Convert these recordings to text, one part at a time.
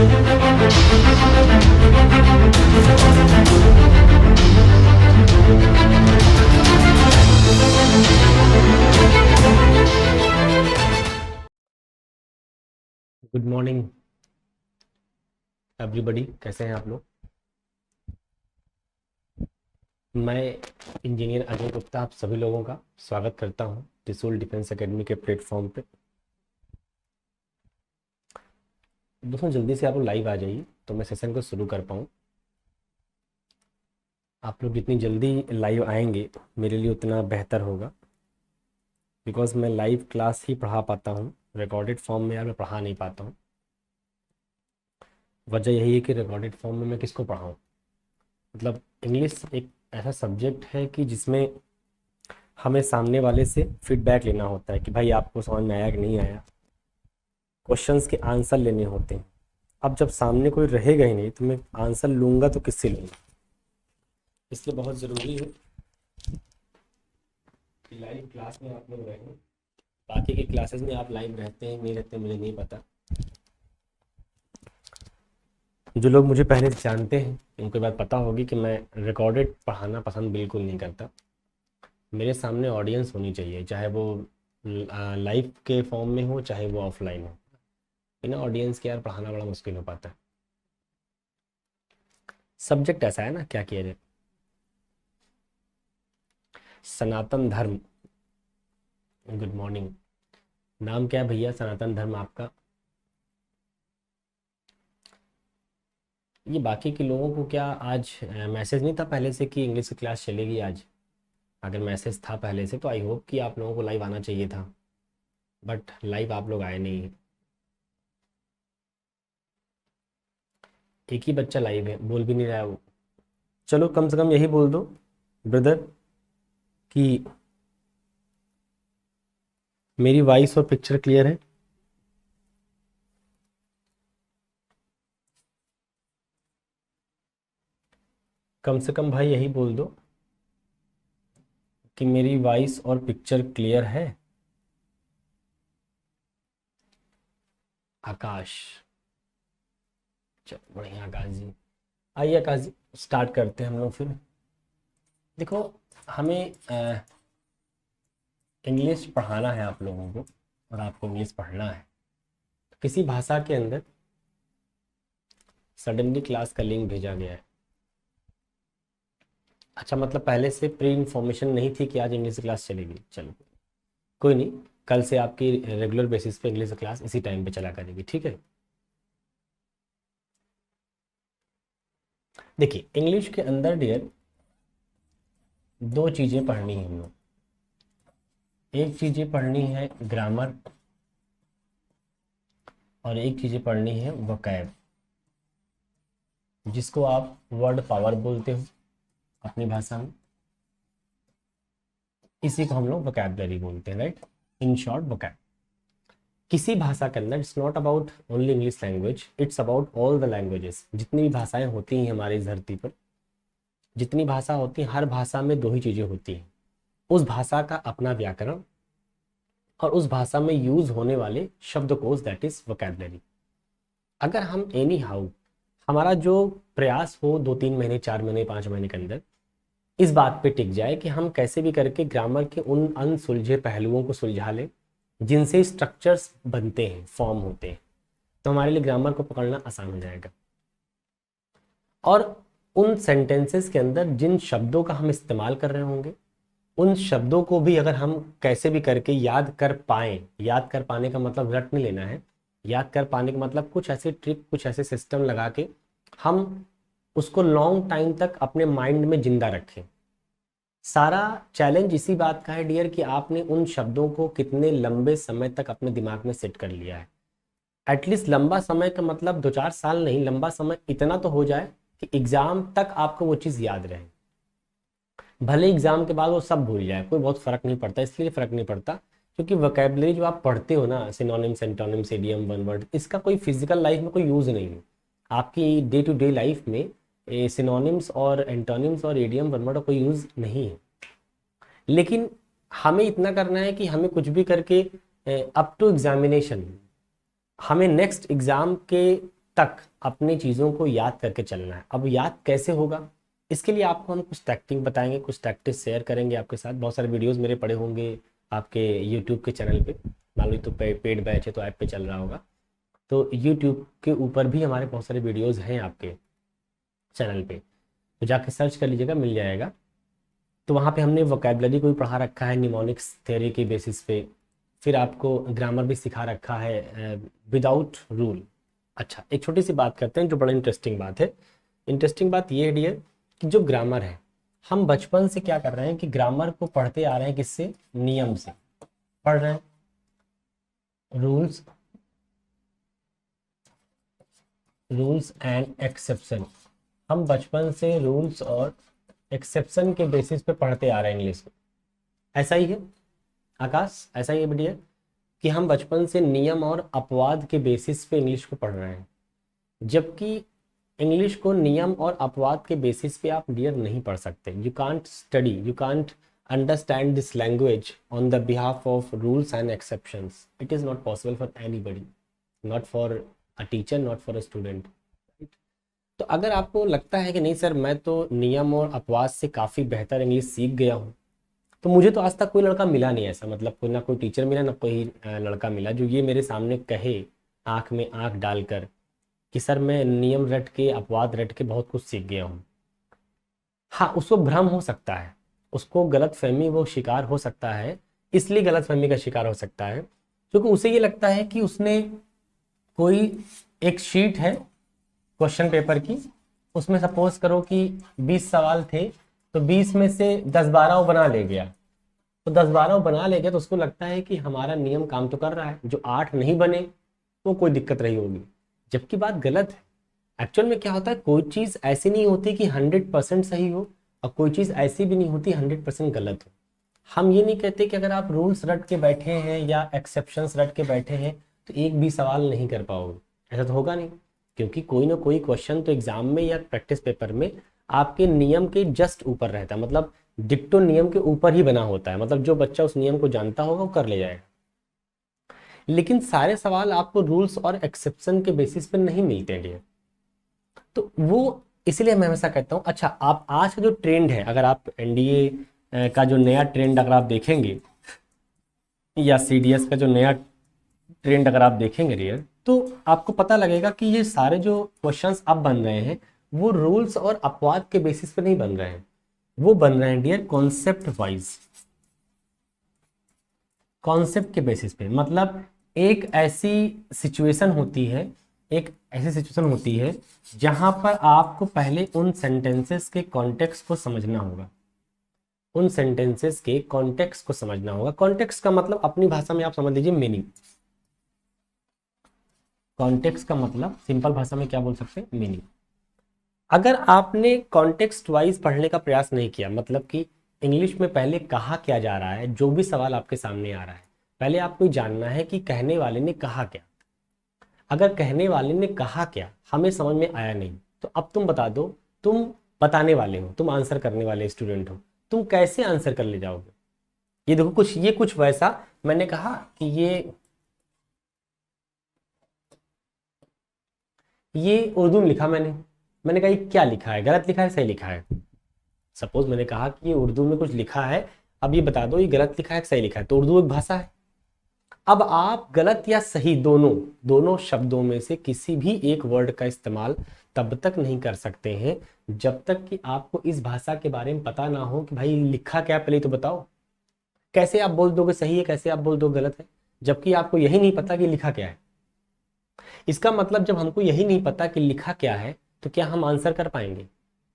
Good morning everybody, कैसे हैं आप लोग। मैं इंजीनियर अजय गुप्ता आप सभी लोगों का स्वागत करता हूं त्रिशूल डिफेंस एकेडमी के प्लेटफॉर्म पे। दोस्तों जल्दी से आप लोग लाइव आ जाइए तो मैं सेशन को शुरू कर पाऊँ। आप लोग जितनी जल्दी लाइव आएंगे मेरे लिए उतना बेहतर होगा, बिकॉज मैं लाइव क्लास ही पढ़ा पाता हूँ, रिकॉर्डेड फॉर्म में यार मैं पढ़ा नहीं पाता हूँ। वजह यही है कि रिकॉर्डेड फॉर्म में मैं किसको पढ़ाऊँ। मतलब इंग्लिश एक ऐसा सब्जेक्ट है कि जिसमें हमें सामने वाले से फीडबैक लेना होता है कि भाई आपको समझ में आया कि नहीं आया, क्वेश्चंस के आंसर लेने होते हैं। अब जब सामने कोई रहेगा ही नहीं तो मैं आंसर लूँगा तो किससे लूँगा। इसलिए बहुत ज़रूरी है कि लाइव क्लास में आप लोग रहें। बाकी के क्लासेस में आप लाइव रहते हैं नहीं रहते मुझे नहीं पता। जो लोग मुझे पहले से जानते हैं उनको बात पता होगी कि मैं रिकॉर्डेड पढ़ाना पसंद बिल्कुल नहीं करता। मेरे सामने ऑडियंस होनी चाहिए, चाहे वो लाइव के फॉर्म में हो चाहे वो ऑफलाइन हो। बिना ऑडियंस के यार पढ़ाना बड़ा मुश्किल हो पाता है। सब्जेक्ट ऐसा है ना, क्या किया जाए। सनातन धर्म, गुड मॉर्निंग। नाम क्या है भैया सनातन धर्म आपका। ये बाकी के लोगों को क्या आज मैसेज नहीं था पहले से कि इंग्लिश की क्लास चलेगी आज। अगर मैसेज था पहले से तो आई होप कि आप लोगों को लाइव आना चाहिए था, बट लाइव आप लोग आए नहीं। एक ही बच्चा लाइव है, बोल भी नहीं रहा है वो। चलो कम से कम यही बोल दो ब्रदर कि मेरी वॉइस और पिक्चर क्लियर है। कम से कम भाई यही बोल दो कि मेरी वॉइस और पिक्चर क्लियर है। आकाश, चलो बढ़िया आकाश जी। आइए आकाश जी स्टार्ट करते हैं हम लोग फिर। देखो हमें इंग्लिश पढ़ाना है आप लोगों को और आपको इंग्लिश पढ़ना है। किसी भाषा के अंदर सडनली क्लास का लिंक भेजा गया है। अच्छा मतलब पहले से प्री इंफॉर्मेशन नहीं थी कि आज इंग्लिश क्लास चलेगी। चलो कोई नहीं, कल से आपकी रेगुलर बेसिस पे इंग्लिश क्लास इसी टाइम पे चला करेगी, ठीक है। देखिए इंग्लिश के अंदर डियर दो चीज़ें पढ़नी है हम लोग। एक चीज़ें पढ़नी है ग्रामर और एक चीज़ें पढ़नी है वोकैब, जिसको आप वर्ड पावर बोलते हो अपनी भाषा में। इसी को हम लोग वोकैबलरी बोलते हैं, राइट। In short vocab. किसी भाषा के अंदर it's not about only English language, it's about all the languages. जितनी भी भाषाएं होती हैं हमारी इस धरती पर, जितनी भाषा होती है हर भाषा में दो ही चीज़ें होती हैं। उस भाषा का अपना व्याकरण और उस भाषा में यूज होने वाले शब्दकोश, दैट इज वोकैबलरी। अगर हम एनी हाउ हमारा जो प्रयास हो 2-3 महीने 4 महीने 5 महीने के अंदर इस बात पे टिक जाए कि हम कैसे भी करके ग्रामर के उन अनसुलझे पहलुओं को सुलझा लें जिनसे स्ट्रक्चर्स बनते हैं, फॉर्म होते हैं, तो हमारे लिए ग्रामर को पकड़ना आसान हो जाएगा। और उन सेंटेंसेस के अंदर जिन शब्दों का हम इस्तेमाल कर रहे होंगे उन शब्दों को भी अगर हम कैसे भी करके याद कर पाएँ। याद कर पाने का मतलब रट नहीं लेना है। याद कर पाने का मतलब कुछ ऐसे ट्रिक, कुछ ऐसे सिस्टम लगा के हम उसको लॉन्ग टाइम तक अपने माइंड में जिंदा रखें। सारा चैलेंज इसी बात का है डियर कि आपने उन शब्दों को कितने लंबे समय तक अपने दिमाग में सेट कर लिया है। एटलीस्ट लंबा समय का मतलब 2-4 साल नहीं, लंबा समय इतना तो हो जाए कि एग्जाम तक आपको वो चीज़ याद रहे। भले एग्जाम के बाद वो सब भूल जाए, कोई बहुत फर्क नहीं पड़ता। इसलिए फर्क नहीं पड़ता क्योंकि वोकैबुलरी जो आप पढ़ते हो ना, synonyms, antonyms, idiom, one word, इसका कोई फिजिकल लाइफ में कोई यूज़ नहीं है। आपकी डे टू डे लाइफ में सिनोनिम्स और एंटोनिम्स और इडियम, वन वर्ड का कोई यूज़ नहीं है। लेकिन हमें इतना करना है कि हमें कुछ भी करके अप टू एग्जामिनेशन, हमें नेक्स्ट एग्ज़ाम के तक अपनी चीज़ों को याद करके चलना है। अब याद कैसे होगा, इसके लिए आपको हम कुछ टैक्टिक बताएंगे, कुछ टैक्टिस शेयर करेंगे आपके साथ। बहुत सारे वीडियोस मेरे पड़े होंगे आपके यूट्यूब के चैनल पे, मान लो तो पेड बैच है तो ऐप पे चल रहा होगा, तो यूट्यूब के ऊपर भी हमारे बहुत सारे वीडियोस हैं आपके चैनल पे, तो जाके सर्च कर लीजिएगा, मिल जाएगा। तो वहाँ पे हमने वोकैबुलरी को भी पढ़ा रखा है निमोनिक्स थ्योरी के बेसिस पे, फिर आपको ग्रामर भी सिखा रखा है विदाउट रूल। अच्छा, एक छोटी सी बात करते हैं जो बड़ा इंटरेस्टिंग बात है। इंटरेस्टिंग बात ये है डियर कि जो ग्रामर है, हम बचपन से क्या कर रहे हैं कि ग्रामर को पढ़ते आ रहे हैं, किससे, नियम से पढ़ रहे हैं, रूल्स एंड एक्सेप्शन। हम बचपन से रूल्स और एक्सेप्शन के बेसिस पे पढ़ते आ रहे हैं इंग्लिश को। ऐसा ही है आकाश, ऐसा ही है बेटिया कि हम बचपन से नियम और अपवाद के बेसिस पे इंग्लिश को पढ़ रहे हैं, जबकि इंग्लिश को नियम और अपवाद के बेसिस पे आप डियर नहीं पढ़ सकते। You can't study, you can't understand this language on the behalf of rules and exceptions. It is not possible for anybody, not for a teacher, not for a student. तो अगर आपको लगता है कि नहीं सर मैं तो नियम और अपवाद से काफ़ी बेहतर इंग्लिश सीख गया हूँ, तो मुझे तो आज तक कोई लड़का मिला नहीं ऐसा, मतलब कोई ना कोई टीचर मिला ना कोई लड़का मिला जो ये मेरे सामने कहे आँख में आँख डालकर कि सर मैं नियम रट के अपवाद रट के बहुत कुछ सीख गया हूँ। हाँ, उसको भ्रम हो सकता है, उसको गलत फहमी वो शिकार हो सकता है, इसलिए गलत फहमी का शिकार हो सकता है क्योंकि उसे ये लगता है कि उसने कोई एक शीट है क्वेश्चन पेपर की, उसमें सपोज करो कि 20 सवाल थे, तो 20 में से 10-12 वो बना ले गया, तो 10-12 वो बना ले गया तो उसको लगता है कि हमारा नियम काम तो कर रहा है, जो 8 नहीं बने तो कोई दिक्कत रही होगी, जबकि बात गलत है। एक्चुअल में क्या होता है, कोई चीज़ ऐसी नहीं होती कि 100% सही हो और कोई चीज़ ऐसी भी नहीं होती 100% गलत हो। हम ये नहीं कहते कि अगर आप रूल्स रट के बैठे हैं या एक्सेप्शंस रट के बैठे हैं तो एक भी सवाल नहीं कर पाओगे, ऐसा तो होगा नहीं, क्योंकि कोई ना कोई क्वेश्चन तो एग्जाम में या प्रैक्टिस पेपर में आपके नियम के जस्ट ऊपर रहता है, मतलब डिक्टो नियम के ऊपर ही बना होता है, मतलब जो बच्चा उस नियम को जानता होगा वो कर ले जाएगा। लेकिन सारे सवाल आपको रूल्स और एक्सेप्शन के बेसिस पे नहीं मिलते हैं डियर, तो वो इसलिए मैं हमेशा कहता हूँ। अच्छा, आप आज का जो ट्रेंड है, अगर आप एनडीए का जो नया ट्रेंड अगर आप देखेंगे या सीडीएस का जो नया ट्रेंड अगर आप देखेंगे डियर, तो आपको पता लगेगा कि ये सारे जो क्वेश्चंस अब बन रहे हैं वो रूल्स और अपवाद के बेसिस पे नहीं बन रहे हैं, वो बन रहे हैं डियर कॉन्सेप्ट वाइज, कॉन्सेप्ट के बेसिस पे। मतलब एक ऐसी सिचुएशन होती है, एक ऐसी सिचुएशन होती है जहां पर आपको पहले उन सेंटेंसेस के कॉन्टेक्स्ट को समझना होगा, उन सेंटेंसेस के कॉन्टेक्स्ट को समझना होगा। कॉन्टेक्स्ट का मतलब अपनी भाषा में आप समझ लीजिए मीनिंग। कॉन्टेक्स्ट का मतलब सिंपल भाषा में क्या बोल सकते हैं, मीनिंग। अगर आपने कॉन्टेक्स्ट वाइज पढ़ने का प्रयास नहीं किया, मतलब कि इंग्लिश में पहले कहा क्या जा रहा है, जो भी सवाल आपके सामने आ रहा है पहले आपको जानना है कि कहने वाले ने कहा क्या। अगर कहने वाले ने कहा क्या हमें समझ में आया नहीं, तो अब तुम बता दो, तुम बताने वाले हो, तुम आंसर करने वाले स्टूडेंट हो, तुम कैसे आंसर कर ले जाओगे। ये देखो कुछ, ये कुछ वैसा, मैंने कहा कि ये उर्दू में लिखा मैंने कहा ये क्या लिखा है, गलत लिखा है सही लिखा है। सपोज मैंने कहा कि ये उर्दू में कुछ लिखा है, अब ये बता दो ये गलत लिखा है सही लिखा है, तो उर्दू एक भाषा है। अब आप गलत या सही दोनों दोनों शब्दों में से किसी भी एक वर्ड का इस्तेमाल तब तक नहीं कर सकते हैं जब तक कि आपको इस भाषा के बारे में पता ना हो कि भाई लिखा क्या, पहले तो बताओ। कैसे आप बोल दोगे सही है, कैसे आप बोल दो गलत है, जबकि आपको यही नहीं पता कि लिखा क्या है। इसका मतलब जब हमको यही नहीं पता कि लिखा क्या है तो क्या हम आंसर कर पाएंगे।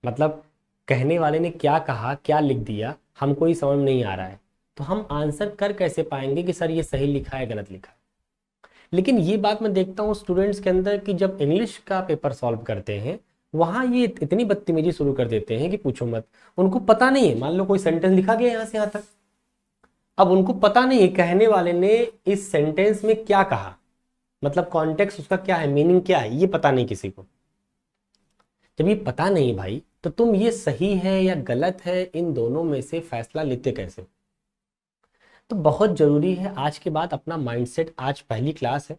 मतलब कहने वाले ने क्या कहा, क्या लिख दिया, हमको ही समझ में नहीं आ रहा है, तो हम आंसर कर कैसे पाएंगे कि सर ये सही लिखा है गलत लिखा है। लेकिन ये बात मैं देखता हूँ स्टूडेंट्स के अंदर कि जब इंग्लिश का पेपर सॉल्व करते हैं वहाँ ये इतनी बदतमीजी शुरू कर देते हैं कि पूछो मत। उनको पता नहीं है, मान लो कोई सेंटेंस लिखा गया यहाँ से यहाँ तक, अब उनको पता नहीं है कहने वाले ने इस सेंटेंस में क्या कहा, मतलब कॉन्टेक्स्ट उसका क्या है, मीनिंग क्या है, ये पता नहीं किसी को। जब ये पता नहीं भाई, तो तुम ये सही है या गलत है इन दोनों में से फैसला लेते कैसे। तो बहुत जरूरी है आज के बाद अपना माइंडसेट, आज पहली क्लास है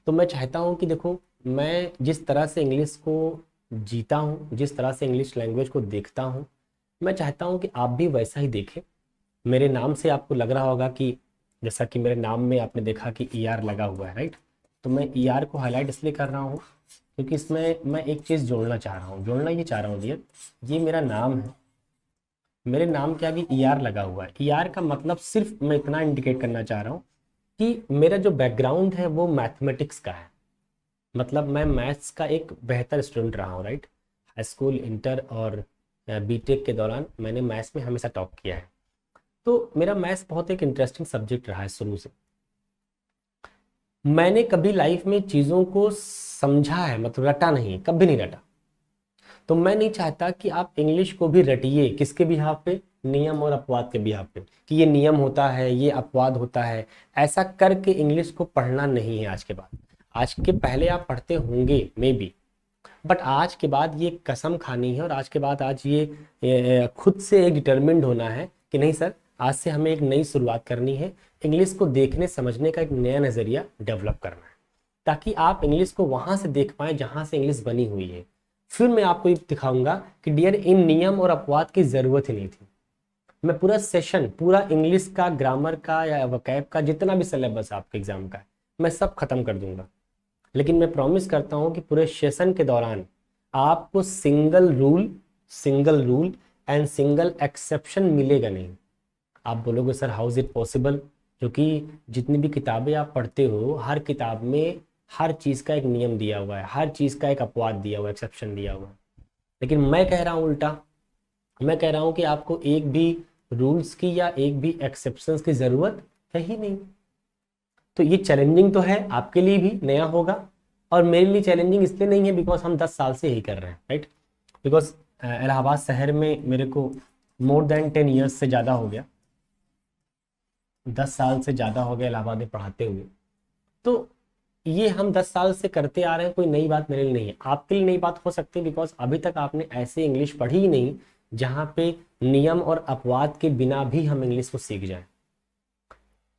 तो मैं चाहता हूं कि देखो मैं जिस तरह से इंग्लिश को जीता हूँ, जिस तरह से इंग्लिश लैंग्वेज को देखता हूँ, मैं चाहता हूँ कि आप भी वैसा ही देखें। मेरे नाम से आपको लग रहा होगा कि जैसा कि मेरे नाम में आपने देखा कि ER लगा हुआ है, राइट। तो मैं ER को हाईलाइट इसलिए कर रहा हूँ क्योंकि इसमें मैं एक चीज़ जोड़ना चाह रहा हूँ। जोड़ना ये चाह रहा हूँ डियर, ये मेरा नाम है, मेरे नाम के आगे ER लगा हुआ है। ER का मतलब सिर्फ मैं इतना इंडिकेट करना चाह रहा हूँ कि मेरा जो बैकग्राउंड है वो मैथमेटिक्स का है। मतलब मैं मैथ्स का एक बेहतर स्टूडेंट रहा हूँ, राइट। हाई स्कूल, इंटर और बीटेक के दौरान मैंने मैथ्स में हमेशा टॉप किया है। तो मेरा मैथ्स बहुत एक इंटरेस्टिंग सब्जेक्ट रहा है शुरू से। मैंने कभी लाइफ में चीज़ों को समझा है, मतलब रटा नहीं, कभी नहीं रटा। तो मैं नहीं चाहता कि आप इंग्लिश को भी रटिए, किसके बिहाफ पे, नियम और अपवाद के बिहाफ पे, कि ये नियम होता है, ये अपवाद होता है। ऐसा करके इंग्लिश को पढ़ना नहीं है आज के बाद। आज के पहले आप पढ़ते होंगे मे बी, बट आज के बाद ये कसम खानी है और आज के बाद आज ये खुद से एक डिटर्मिंड होना है कि नहीं सर, आज से हमें एक नई शुरुआत करनी है। इंग्लिश को देखने समझने का एक नया नज़रिया डेवलप करना है, ताकि आप इंग्लिश को वहाँ से देख पाएँ जहाँ से इंग्लिश बनी हुई है। फिर मैं आपको ये दिखाऊंगा कि डियर इन नियम और अपवाद की ज़रूरत ही नहीं थी। मैं पूरा सेशन, पूरा इंग्लिश का, ग्रामर का या वोकैब का जितना भी सिलेबस आपके एग्जाम का है, मैं सब खत्म कर दूंगा। लेकिन मैं प्रॉमिस करता हूँ कि पूरे सेशन के दौरान आपको single rule and single exception मिलेगा नहीं। आप बोलोगे sir how is it possible, क्योंकि जितनी भी किताबें आप पढ़ते हो, हर किताब में हर चीज़ का एक नियम दिया हुआ है, हर चीज़ का एक अपवाद दिया हुआ है, एक्सेप्शन दिया हुआ है। लेकिन मैं कह रहा हूँ उल्टा, मैं कह रहा हूँ कि आपको एक भी रूल्स की या एक भी एक्सेप्शंस की ज़रूरत है ही नहीं। तो ये चैलेंजिंग तो है, आपके लिए भी नया होगा, और मेरे लिए चैलेंजिंग इसलिए नहीं है बिकॉज हम 10 साल से यही कर रहे हैं, राइट। बिकॉज इलाहाबाद शहर में मेरे को मोर देन 10 ईयर्स से ज़्यादा हो गया, 10 साल से ज़्यादा हो गया इलाहाबाद में पढ़ाते हुए। तो ये हम 10 साल से करते आ रहे हैं, कोई नई बात मेरे लिए नहीं है। आपके लिए नई बात हो सकती है बिकॉज अभी तक आपने ऐसे इंग्लिश पढ़ी ही नहीं जहाँ पे नियम और अपवाद के बिना भी हम इंग्लिश को सीख जाएं।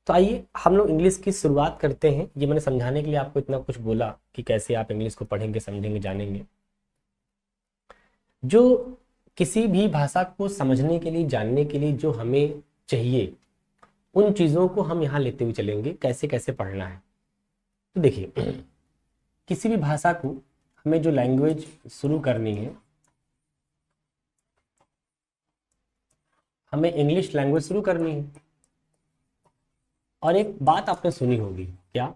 तो आइए हम लोग इंग्लिश की शुरुआत करते हैं। ये मैंने समझाने के लिए आपको इतना कुछ बोला कि कैसे आप इंग्लिश को पढ़ेंगे, समझेंगे, जानेंगे। जो किसी भी भाषा को समझने के लिए, जानने के लिए जो हमें चाहिए, उन चीज़ों को हम यहाँ लेते हुए चलेंगे, कैसे कैसे पढ़ना है। तो देखिए, किसी भी भाषा को हमें जो लैंग्वेज शुरू करनी है, हमें इंग्लिश लैंग्वेज शुरू करनी है। और एक बात आपने सुनी होगी क्या,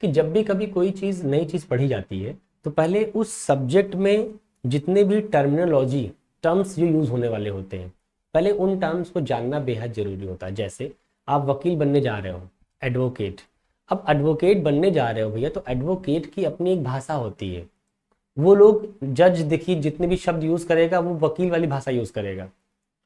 कि जब भी कभी कोई चीज़, नई चीज़ पढ़ी जाती है तो पहले उस सब्जेक्ट में जितने भी टर्मिनोलॉजी, टर्म्स जो यूज़ होने वाले होते हैं, पहले उन टर्म्स को जानना बेहद ज़रूरी होता है। जैसे आप वकील बनने जा रहे हो, एडवोकेट। अब एडवोकेट बनने जा रहे हो भैया, तो एडवोकेट की अपनी एक भाषा होती है। वो लोग जज, देखिए जितने भी शब्द यूज़ करेगा वो वकील वाली भाषा यूज़ करेगा,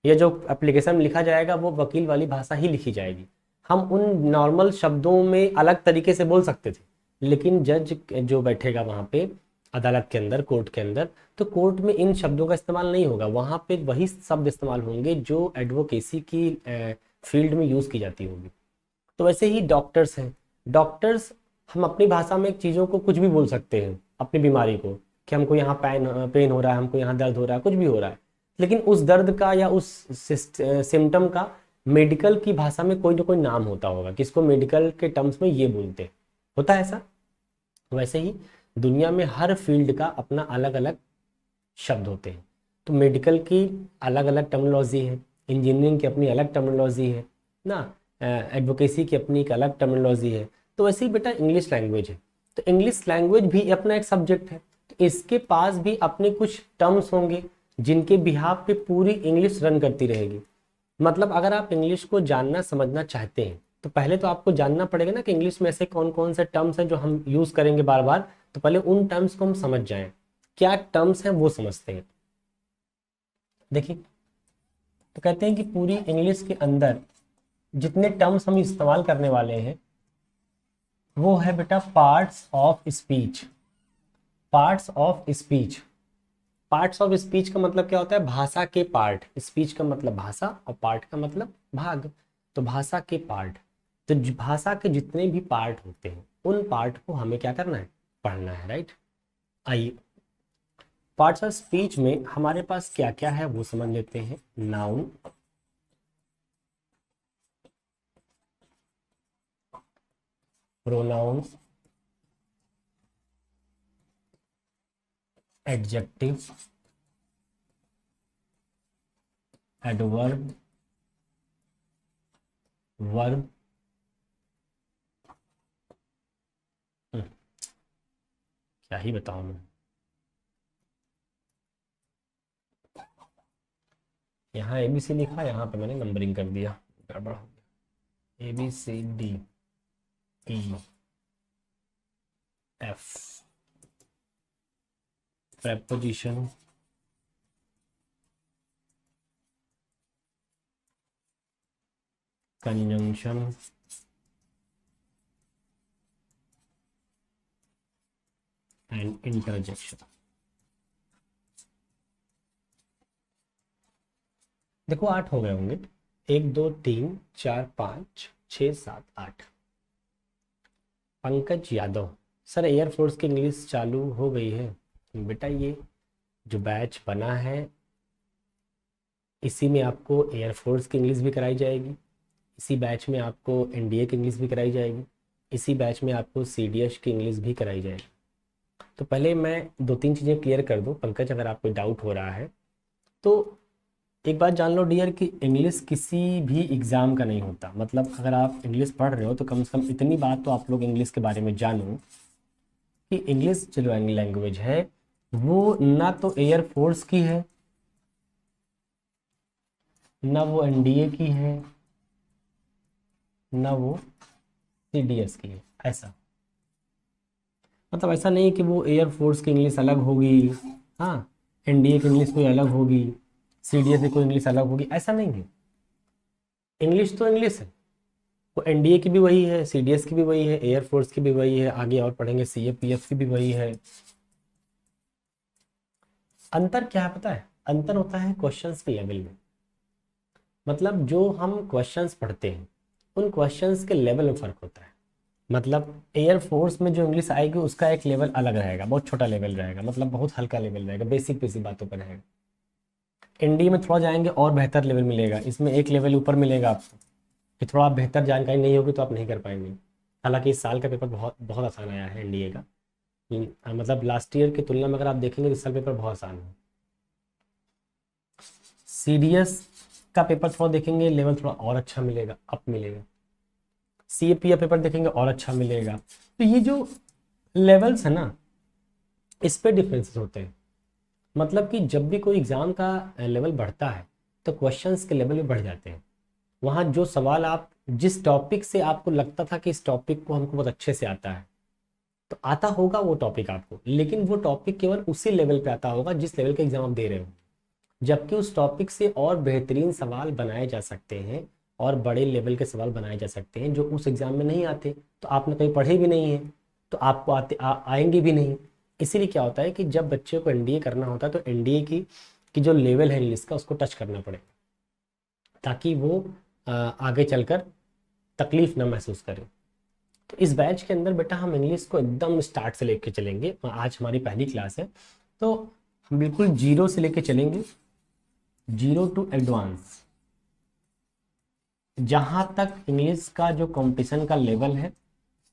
या जो एप्लीकेशन में लिखा जाएगा वो वकील वाली भाषा ही लिखी जाएगी। हम उन नॉर्मल शब्दों में अलग तरीके से बोल सकते थे, लेकिन जज जो बैठेगा वहाँ पे अदालत के अंदर, कोर्ट के अंदर, तो कोर्ट में इन शब्दों का इस्तेमाल नहीं होगा। वहाँ पे वही शब्द इस्तेमाल होंगे जो एडवोकेसी की फील्ड में यूज़ की जाती होगी। तो वैसे ही डॉक्टर्स हैं, डॉक्टर्स हम अपनी भाषा में चीज़ों को कुछ भी बोल सकते हैं, अपनी बीमारी को, कि हमको यहाँ पेन हो रहा है, हमको यहाँ दर्द हो रहा है, कुछ भी हो रहा है, लेकिन उस दर्द का या उस सिम्टम का मेडिकल की भाषा में कोई ना कोई नाम होता होगा, किसको मेडिकल के टर्म्स में ये बोलते हैं, होता है ऐसा। वैसे ही दुनिया में हर फील्ड का अपना अलग अलग शब्द होते हैं। तो मेडिकल की अलग अलग टर्मिनोलॉजी है, इंजीनियरिंग की अपनी अलग टर्मिनोलॉजी है ना, एडवोकेसी की अपनी एक अलग टर्मिनोलॉजी है। तो वैसे ही बेटा इंग्लिश लैंग्वेज है, तो इंग्लिश लैंग्वेज भी अपना एक सब्जेक्ट है। तो इसके पास भी अपने कुछ टर्म्स होंगे जिनके बिहाफ पे पूरी इंग्लिश रन करती रहेगी। मतलब अगर आप इंग्लिश को जानना समझना चाहते हैं तो पहले तो आपको जानना पड़ेगा ना कि इंग्लिश में ऐसे कौन कौन से टर्म्स हैं जो हम यूज़ करेंगे बार बार। तो पहले उन टर्म्स को हम समझ जाएं, क्या टर्म्स हैं वो समझते हैं। देखिए, तो कहते हैं कि पूरी इंग्लिश के अंदर जितने टर्म्स हम इस्तेमाल करने वाले हैं वो है बेटा parts of speech. Parts of speech, parts of speech का मतलब क्या होता है, भाषा के पार्ट। स्पीच का मतलब भाषा और पार्ट का मतलब भाग। तो भाषा के पार्ट, तो भाषा के जितने भी पार्ट होते हैं उन पार्ट को हमें क्या करना है, पढ़ना है, राइट। आइए पार्ट्स ऑफ स्पीच में हमारे पास क्या क्या है वो समझ लेते हैं। Noun, pronoun, adjective, adverb, verb, क्या ही बताऊं मैं। यहाँ ABC लिखा, यहाँ पे मैंने नंबरिंग कर दिया, गड़बड़ हो गया। ABCDEF, preposition, conjunction, and interjection। देखो 8 हो गए होंगे, 1 2 3 4 5 6 7 8। पंकज यादव, सर एयरफोर्स की इंग्लिश चालू हो गई है। बेटा ये जो बैच बना है इसी में आपको एयरफोर्स की इंग्लिश भी कराई जाएगी, इसी बैच में आपको NDA की इंग्लिश भी कराई जाएगी, इसी बैच में आपको CDS की इंग्लिश भी कराई जाएगी। तो पहले मैं 2-3 चीज़ें क्लियर कर दूं पंकज, अगर आपको डाउट हो रहा है तो एक बात जान लो डियर कि इंग्लिश किसी भी एग्ज़ाम का नहीं होता। मतलब अगर आप इंग्लिश पढ़ रहे हो तो कम से कम इतनी बात तो आप लोग इंग्लिश के बारे में जानो कि इंग्लिश जो लैंग्वेज है वो ना तो एयरफोर्स की है, ना वो NDA की है, ना वो CDS की है। ऐसा मतलब ऐसा नहीं कि वो एयरफोर्स की इंग्लिश अलग होगी, हाँ NDA की इंग्लिश कोई अलग होगी, CDS की कोई इंग्लिश अलग होगी, ऐसा नहीं है। इंग्लिश तो इंग्लिश है, वो NDA की भी वही है, CDS की भी वही है, एयरफोर्स की भी वही है, आगे और पढ़ेंगे CAPF की भी वही है। अंतर क्या है पता है? अंतर होता है क्वेश्चंस के लेवल में। मतलब जो हम क्वेश्चंस पढ़ते हैं उन क्वेश्चंस के लेवल में फ़र्क होता है। मतलब एयरफोर्स में जो इंग्लिश आएगी उसका एक लेवल अलग रहेगा, बहुत छोटा लेवल रहेगा, मतलब बहुत हल्का लेवल रहेगा, बेसिक बेसिक बातों पर रहेगा। NDA में थोड़ा जाएंगे और बेहतर लेवल मिलेगा, इसमें एक लेवल ऊपर मिलेगा आपको कि थोड़ा बेहतर जानकारी नहीं होगी तो आप नहीं कर पाएंगे। हालांकि इस साल का पेपर बहुत बहुत आसान आया है NDA का, मतलब लास्ट ईयर की तुलना में अगर आप देखेंगे तो इस साल पेपर बहुत आसान है। CDS का पेपर थोड़ा देखेंगे लेवल थोड़ा और अच्छा मिलेगा, अप मिलेगा। CAPF पेपर देखेंगे और अच्छा मिलेगा। तो ये जो लेवल्स है ना इस पे डिफरेंसेस होते हैं। मतलब कि जब भी कोई एग्ज़ाम का लेवल बढ़ता है तो क्वेश्चंस के लेवल भी बढ़ जाते हैं। वहाँ जो सवाल आप जिस टॉपिक से आपको लगता था कि इस टॉपिक को हमको बहुत अच्छे से आता है तो आता होगा वो टॉपिक आपको, लेकिन वो टॉपिक केवल उसी लेवल पे आता होगा जिस लेवल का एग्ज़ाम आप दे रहे हो। जबकि उस टॉपिक से और बेहतरीन सवाल बनाए जा सकते हैं और बड़े लेवल के सवाल बनाए जा सकते हैं जो उस एग्ज़ाम में नहीं आते, तो आपने कहीं पढ़े भी नहीं है तो आपको आएंगे भी नहीं। इसीलिए क्या होता है कि जब बच्चे को NDA करना होता है तो NDA की जो लेवल है इंग्लिश का उसको टच करना पड़े ताकि वो आगे चलकर तकलीफ ना महसूस करे। तो इस बैच के अंदर बेटा हम इंग्लिश को एकदम स्टार्ट से लेके चलेंगे। आज हमारी पहली क्लास है तो हम बिल्कुल 0 से लेके चलेंगे, 0 टू एडवांस। जहाँ तक इंग्लिश का जो कंपटीशन का लेवल है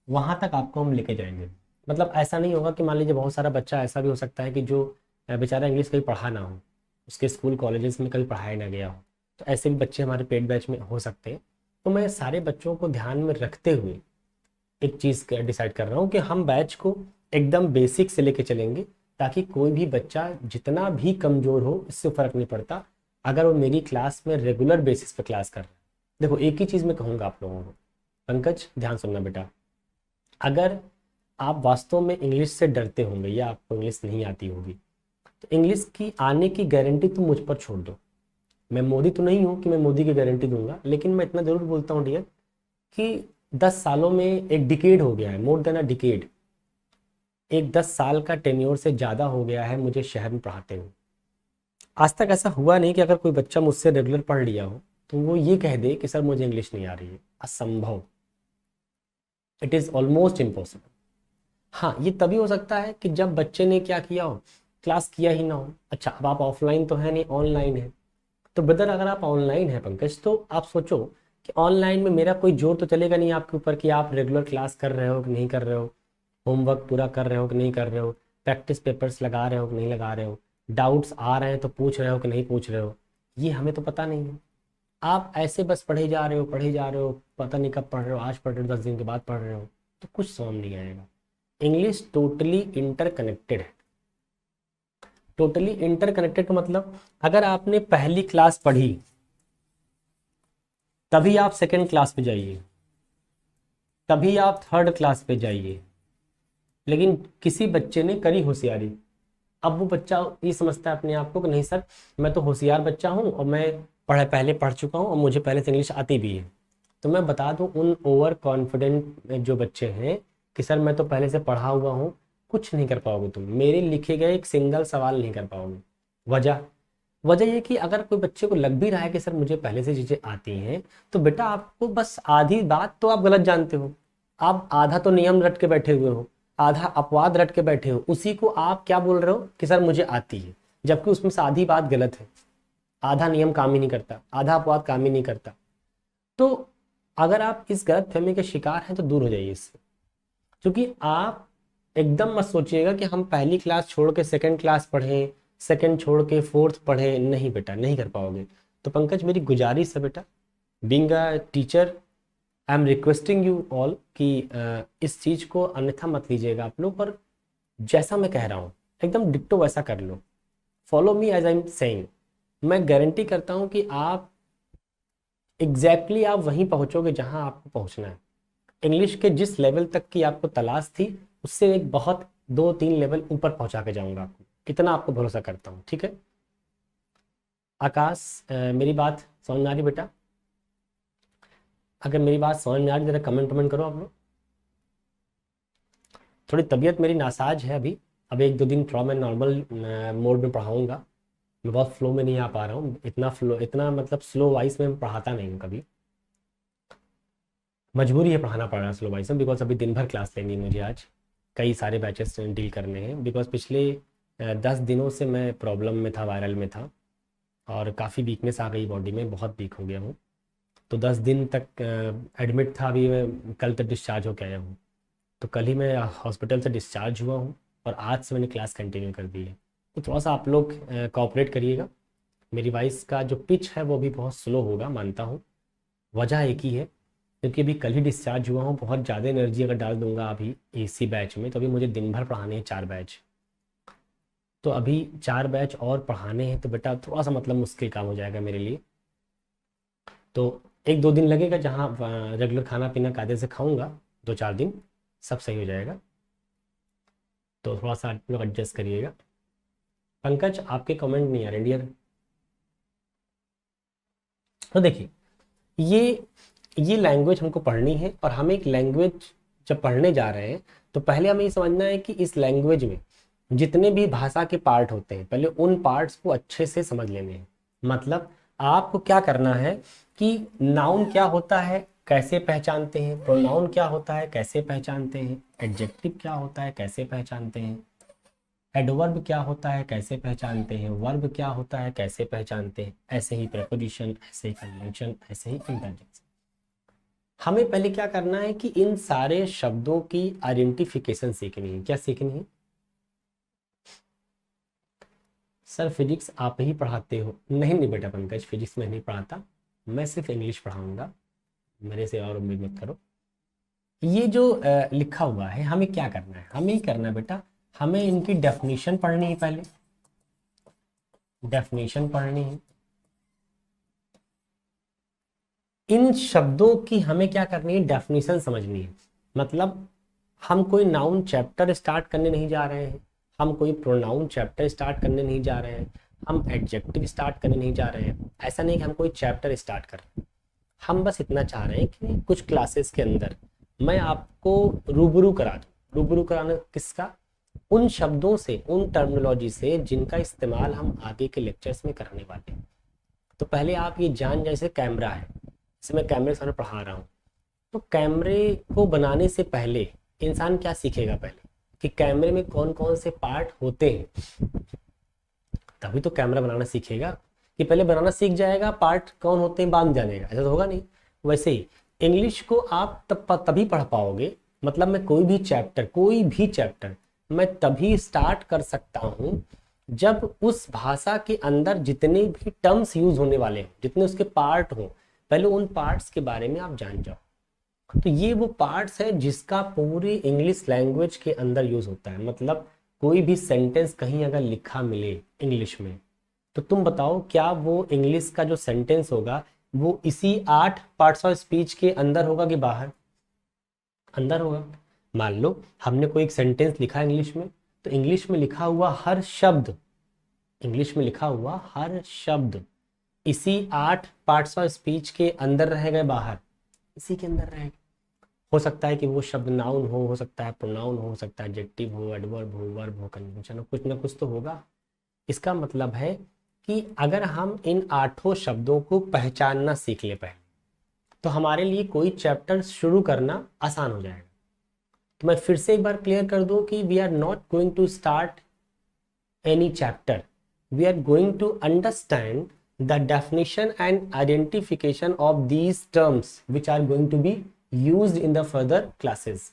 वहाँ तक आपको हम लेके जाएंगे। मतलब ऐसा नहीं होगा कि मान लीजिए बहुत सारा बच्चा ऐसा भी हो सकता है कि जो बेचारा इंग्लिश कभी पढ़ा ना हो, उसके स्कूल कॉलेजेस में कभी पढ़ाया ना गया हो, तो ऐसे भी बच्चे हमारे पेड बैच में हो सकते हैं। तो मैं सारे बच्चों को ध्यान में रखते हुए एक चीज़ डिसाइड कर रहा हूँ कि हम बैच को एकदम बेसिक से लेके चलेंगे ताकि कोई भी बच्चा जितना भी कमज़ोर हो इससे फ़र्क नहीं पड़ता अगर वो मेरी क्लास में रेगुलर बेसिस पे क्लास कर रहा है। देखो एक ही चीज़ मैं कहूँगा आप लोगों को, पंकज ध्यान सुनना बेटा, अगर आप वास्तव में इंग्लिश से डरते होंगे या आपको इंग्लिश नहीं आती होगी तो इंग्लिश की आने की गारंटी तुम मुझ पर छोड़ दो। मैं मोदी तो नहीं हूँ कि मैं मोदी की गारंटी दूंगा, लेकिन मैं इतना ज़रूर बोलता हूँ डियर कि 10 सालों में एक डिकेड हो गया है, मोर देन अ डिकेड, एक 10 साल का टेन्योर से ज़्यादा हो गया है मुझे शहर में पढ़ाते हुए। आज तक ऐसा हुआ नहीं कि अगर कोई बच्चा मुझसे रेगुलर पढ़ लिया हो तो वो ये कह दे कि सर मुझे इंग्लिश नहीं आ रही है। असंभव, इट इज़ ऑलमोस्ट इम्पॉसिबल। हाँ, ये तभी हो सकता है कि जब बच्चे ने क्या किया हो, क्लास किया ही ना हो। अच्छा, अब आप ऑफलाइन तो है नहीं, ऑनलाइन है। तो ब्रदर अगर आप ऑनलाइन है पंकज, तो आप सोचो कि ऑनलाइन में मेरा कोई जोर तो चलेगा नहीं आपके ऊपर कि आप रेगुलर क्लास कर रहे हो कि नहीं कर रहे हो, होमवर्क पूरा कर रहे हो कि नहीं कर रहे हो, प्रैक्टिस पेपर्स लगा रहे हो कि नहीं लगा रहे हो, डाउट्स आ रहे हैं तो पूछ रहे हो कि नहीं पूछ रहे हो। ये हमें तो पता नहीं है। आप ऐसे बस पढ़े जा रहे हो, पढ़े जा रहे हो, पता नहीं कब पढ़ रहे हो, आज पढ़ रहे हो, 10 दिन के बाद पढ़ रहे हो, तो कुछ समझ नहीं आएगा। इंग्लिश टोटली इंटरकनेक्टेड है। टोटली इंटरकनेक्टेड का मतलब, अगर आपने पहली क्लास पढ़ी तभी आप सेकंड क्लास पे जाइए, तभी आप थर्ड क्लास पे जाइए। लेकिन किसी बच्चे ने करी होशियारी, अब वो बच्चा ये समझता है अपने आप को कि नहीं सर, मैं तो होशियार बच्चा हूँ और मैं पहले पढ़ चुका हूँ और मुझे पहले से इंग्लिश आती भी है। तो मैं बता दूं उन ओवर कॉन्फिडेंट जो बच्चे हैं कि सर मैं तो पहले से पढ़ा हुआ हूँ, कुछ नहीं कर पाओगे तुम, मेरे लिखे गए एक सिंगल सवाल नहीं कर पाओगे। वजह वजह ये कि अगर कोई बच्चे को लग भी रहा है कि सर मुझे पहले से चीज़ें आती हैं, तो बेटा आपको बस आधी बात तो आप गलत जानते हो। आप आधा तो नियम रट के बैठे हुए हो, आधा अपवाद रट के बैठे हो, उसी को आप क्या बोल रहे हो कि सर मुझे आती है, जबकि उसमें से आधी बात गलत है। आधा नियम काम ही नहीं करता, आधा अपवाद काम ही नहीं करता। तो अगर आप इस गलत फहमी के शिकार हैं तो दूर हो जाइए इससे। क्योंकि आप एकदम मत सोचिएगा कि हम पहली क्लास छोड़ के सेकंड क्लास पढ़ें, सेकंड छोड़ के फोर्थ पढ़ें। नहीं बेटा, नहीं कर पाओगे। तो पंकज मेरी गुजारिश है बेटा, being a teacher I am requesting you all कि इस चीज़ को अन्यथा मत लीजिएगा आप लोग, और जैसा मैं कह रहा हूँ एकदम डिट्टो वैसा कर लो। Follow me as I am saying. मैं गारंटी करता हूँ कि आप एग्जैक्टली आप वहीं पहुँचोगे जहाँ आपको पहुँचना है। इंग्लिश के जिस लेवल तक की आपको तलाश थी, उससे एक बहुत 2-3 लेवल ऊपर पहुँचा के जाऊँगा आपको, इतना आपको भरोसा करता हूँ। ठीक है आकाश, मेरी बात समझ में आ रही बेटा? अगर मेरी बात समझ में आ रही जरा कमेंट करो आप लोग। थोड़ी तबीयत मेरी नासाज है अभी, अब 1-2 दिन थोड़ा मैं नॉर्मल मोड में पढ़ाऊँगा। मैं बहुत फ्लो में नहीं आ पा रहा हूँ, इतना मतलब स्लो वाइज में पढ़ाता नहीं हूँ कभी, मजबूरी है पढ़ाना पड़ रहा है स्लो वाइज में, बिकॉज अभी दिन भर क्लास लेनी है मुझे, आज कई सारे बैचेस डील करने हैं। बिकॉज पिछले 10 दिनों से मैं प्रॉब्लम में था, वायरल में था, और काफ़ी वीकनेस आ गई बॉडी में, बहुत वीक हो गया हूँ। तो 10 दिन तक एडमिट था, अभी मैं कल तक डिस्चार्ज होकर आया हूँ। तो कल ही मैं हॉस्पिटल से डिस्चार्ज हुआ हूँ और आज से मैंने क्लास कंटिन्यू कर दी है। तो थोड़ा सा आप लोग कोऑपरेट करिएगा। मेरी वॉइस का जो पिच है वो भी बहुत स्लो होगा, मानता हूँ। वजह एक ही है, क्योंकि अभी कल ही डिस्चार्ज हुआ हूँ। बहुत ज़्यादा एनर्जी अगर डाल दूंगा अभी इसी बैच में, तो अभी मुझे दिन भर पढ़ाने हैं 4 बैच। तो अभी 4 बैच और पढ़ाने हैं, तो बेटा थोड़ा सा मतलब मुश्किल काम हो जाएगा मेरे लिए। तो 1-2 दिन लगेगा, जहाँ रेगुलर खाना पीना कायदे से खाऊंगा, 2-4 दिन सब सही हो जाएगा। तो थोड़ा सा आप लोग एडजस्ट करिएगा। पंकज आपके कमेंट नहीं आ रहे डियर। तो देखिए, ये लैंग्वेज हमको पढ़नी है, और हम एक लैंग्वेज जब पढ़ने जा रहे हैं तो पहले हमें ये समझना है कि इस लैंग्वेज में जितने भी भाषा के पार्ट होते हैं, पहले उन पार्ट्स को अच्छे से समझ लेने हैं। मतलब आपको क्या करना है कि नाउन क्या होता है कैसे पहचानते हैं, प्रोनाउन क्या होता है कैसे पहचानते हैं, एडजेक्टिव क्या होता है कैसे पहचानते हैं, एडवर्ब क्या होता है कैसे पहचानते हैं, वर्ब क्या होता है कैसे पहचानते हैं, ऐसे ही प्रेपोजिशन, ऐसे ही कंजंक्शन, ऐसे ही इंटरजेक्शन। हमें पहले क्या करना है कि इन सारे शब्दों की आइडेंटिफिकेशन सीखनी है। क्या सीखनी है? सर फिजिक्स आप ही पढ़ाते हो? नहीं नहीं बेटा पंकज, फिजिक्स में नहीं पढ़ाता, मैं सिर्फ इंग्लिश पढ़ाऊंगा, मेरे से और उम्मीद मत करो। ये जो लिखा हुआ है, हमें क्या करना है? हमें ही करना है बेटा, हमें इनकी डेफिनेशन पढ़नी है। पहले डेफिनेशन पढ़नी है। इन शब्दों की हमें क्या करनी है? डेफिनेशन समझनी है। मतलब हम कोई नाउन चैप्टर स्टार्ट करने नहीं जा रहे हैं, हम कोई प्रोनाउन चैप्टर स्टार्ट करने नहीं जा रहे हैं, हम एडजेक्टिव स्टार्ट करने नहीं जा रहे हैं। ऐसा नहीं कि हम कोई चैप्टर स्टार्ट कर रहे हैं। हम बस इतना चाह रहे हैं कि कुछ क्लासेस के अंदर मैं आपको रूबरू करा दूँ। रूबरू कराना किसका? उन शब्दों से, उन टर्मिनोलॉजी से जिनका इस्तेमाल हम आगे के लेक्चर्स में करने वाले हैं। तो पहले आप ये जान, जैसे कैमरा है, जैसे मैं कैमरे सामने पढ़ा रहा हूँ, तो कैमरे को बनाने से पहले इंसान क्या सीखेगा? पहले कि कैमरे में कौन कौन से पार्ट होते हैं, तभी तो कैमरा बनाना सीखेगा। कि पहले बनाना सीख जाएगा, पार्ट कौन होते हैं बाद में जानेगा, ऐसा तो होगा नहीं। वैसे ही इंग्लिश को आप तभी पढ़ पाओगे, मतलब मैं कोई भी चैप्टर मैं तभी स्टार्ट कर सकता हूँ जब उस भाषा के अंदर जितने भी टर्म्स यूज होने वाले हैं, जितने उसके पार्ट हों, पहले उन पार्ट्स के बारे में आप जान जाओ। तो ये वो पार्ट्स है जिसका पूरी इंग्लिश लैंग्वेज के अंदर यूज होता है। मतलब कोई भी सेंटेंस कहीं अगर लिखा मिले इंग्लिश में, तो तुम बताओ क्या वो इंग्लिश का जो सेंटेंस होगा वो इसी 8 पार्ट्स ऑफ स्पीच के अंदर होगा कि बाहर? अंदर होगा। मान लो हमने कोई एक सेंटेंस लिखा इंग्लिश में, तो इंग्लिश में लिखा हुआ हर शब्द, इंग्लिश में लिखा हुआ हर शब्द इसी 8 पार्ट्स ऑफ स्पीच के अंदर रहेगा, बाहर इसी के अंदर रहेगा। हो सकता है कि वो शब्द नाउन हो सकता है प्रोनाउन हो सकता है एडजेक्टिव हो, एडवर्ब हो, वर्ब हो, कंजंक्शन हो, कुछ ना कुछ तो होगा। इसका मतलब है कि अगर हम इन 8 शब्दों को पहचानना सीख ले पहले, तो हमारे लिए कोई चैप्टर शुरू करना आसान हो जाएगा। तो मैं फिर से एक बार क्लियर कर दूं कि we are not going to start any chapter, we are going to understand the definition and identification of these terms which are going to be used in the further classes.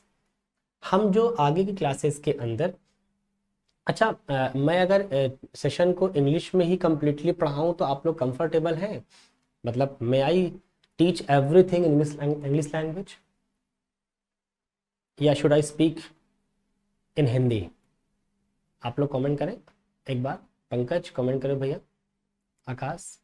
हम जो आगे की classes के अंदर, अच्छा मैं अगर session को इंग्लिश में ही कंप्लीटली पढ़ाऊँ तो आप लोग कंफर्टेबल हैं? मतलब may I teach everything in English language, या should I speak in Hindi? आप लोग कमेंट करें एक बार। पंकज कमेंट करें भैया, आकाश।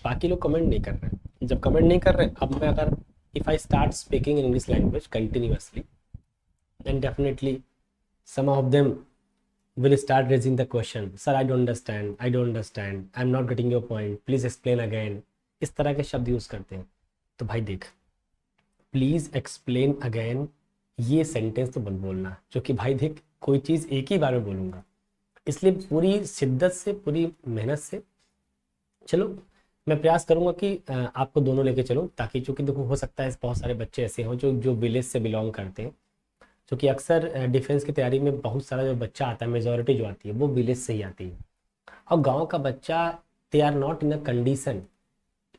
बाकी लोग कमेंट नहीं कर रहे हैं। जब कमेंट नहीं कर रहे, अब मैं अगर if I start speaking in English language continuously, then definitely some of them will start raising the question, sir I don't understand, I'm not getting your point, please explain again। इस तरह के शब्द यूज करते हैं। तो भाई देख, please explain again ये सेंटेंस तो मत बोलना, क्योंकि भाई देख कोई चीज एक ही बार में बोलूंगा, इसलिए पूरी शिद्दत से पूरी मेहनत से चलो। मैं प्रयास करूंगा कि आपको दोनों लेके चलो, ताकि चूंकि देखो हो सकता है बहुत सारे बच्चे ऐसे हों जो विलेज से बिलोंग करते हैं, क्योंकि अक्सर डिफेंस की तैयारी में बहुत सारा जो बच्चा आता है, मेजोरिटी जो आती है वो विलेज से ही आती है। और गांव का बच्चा, they are not in a condition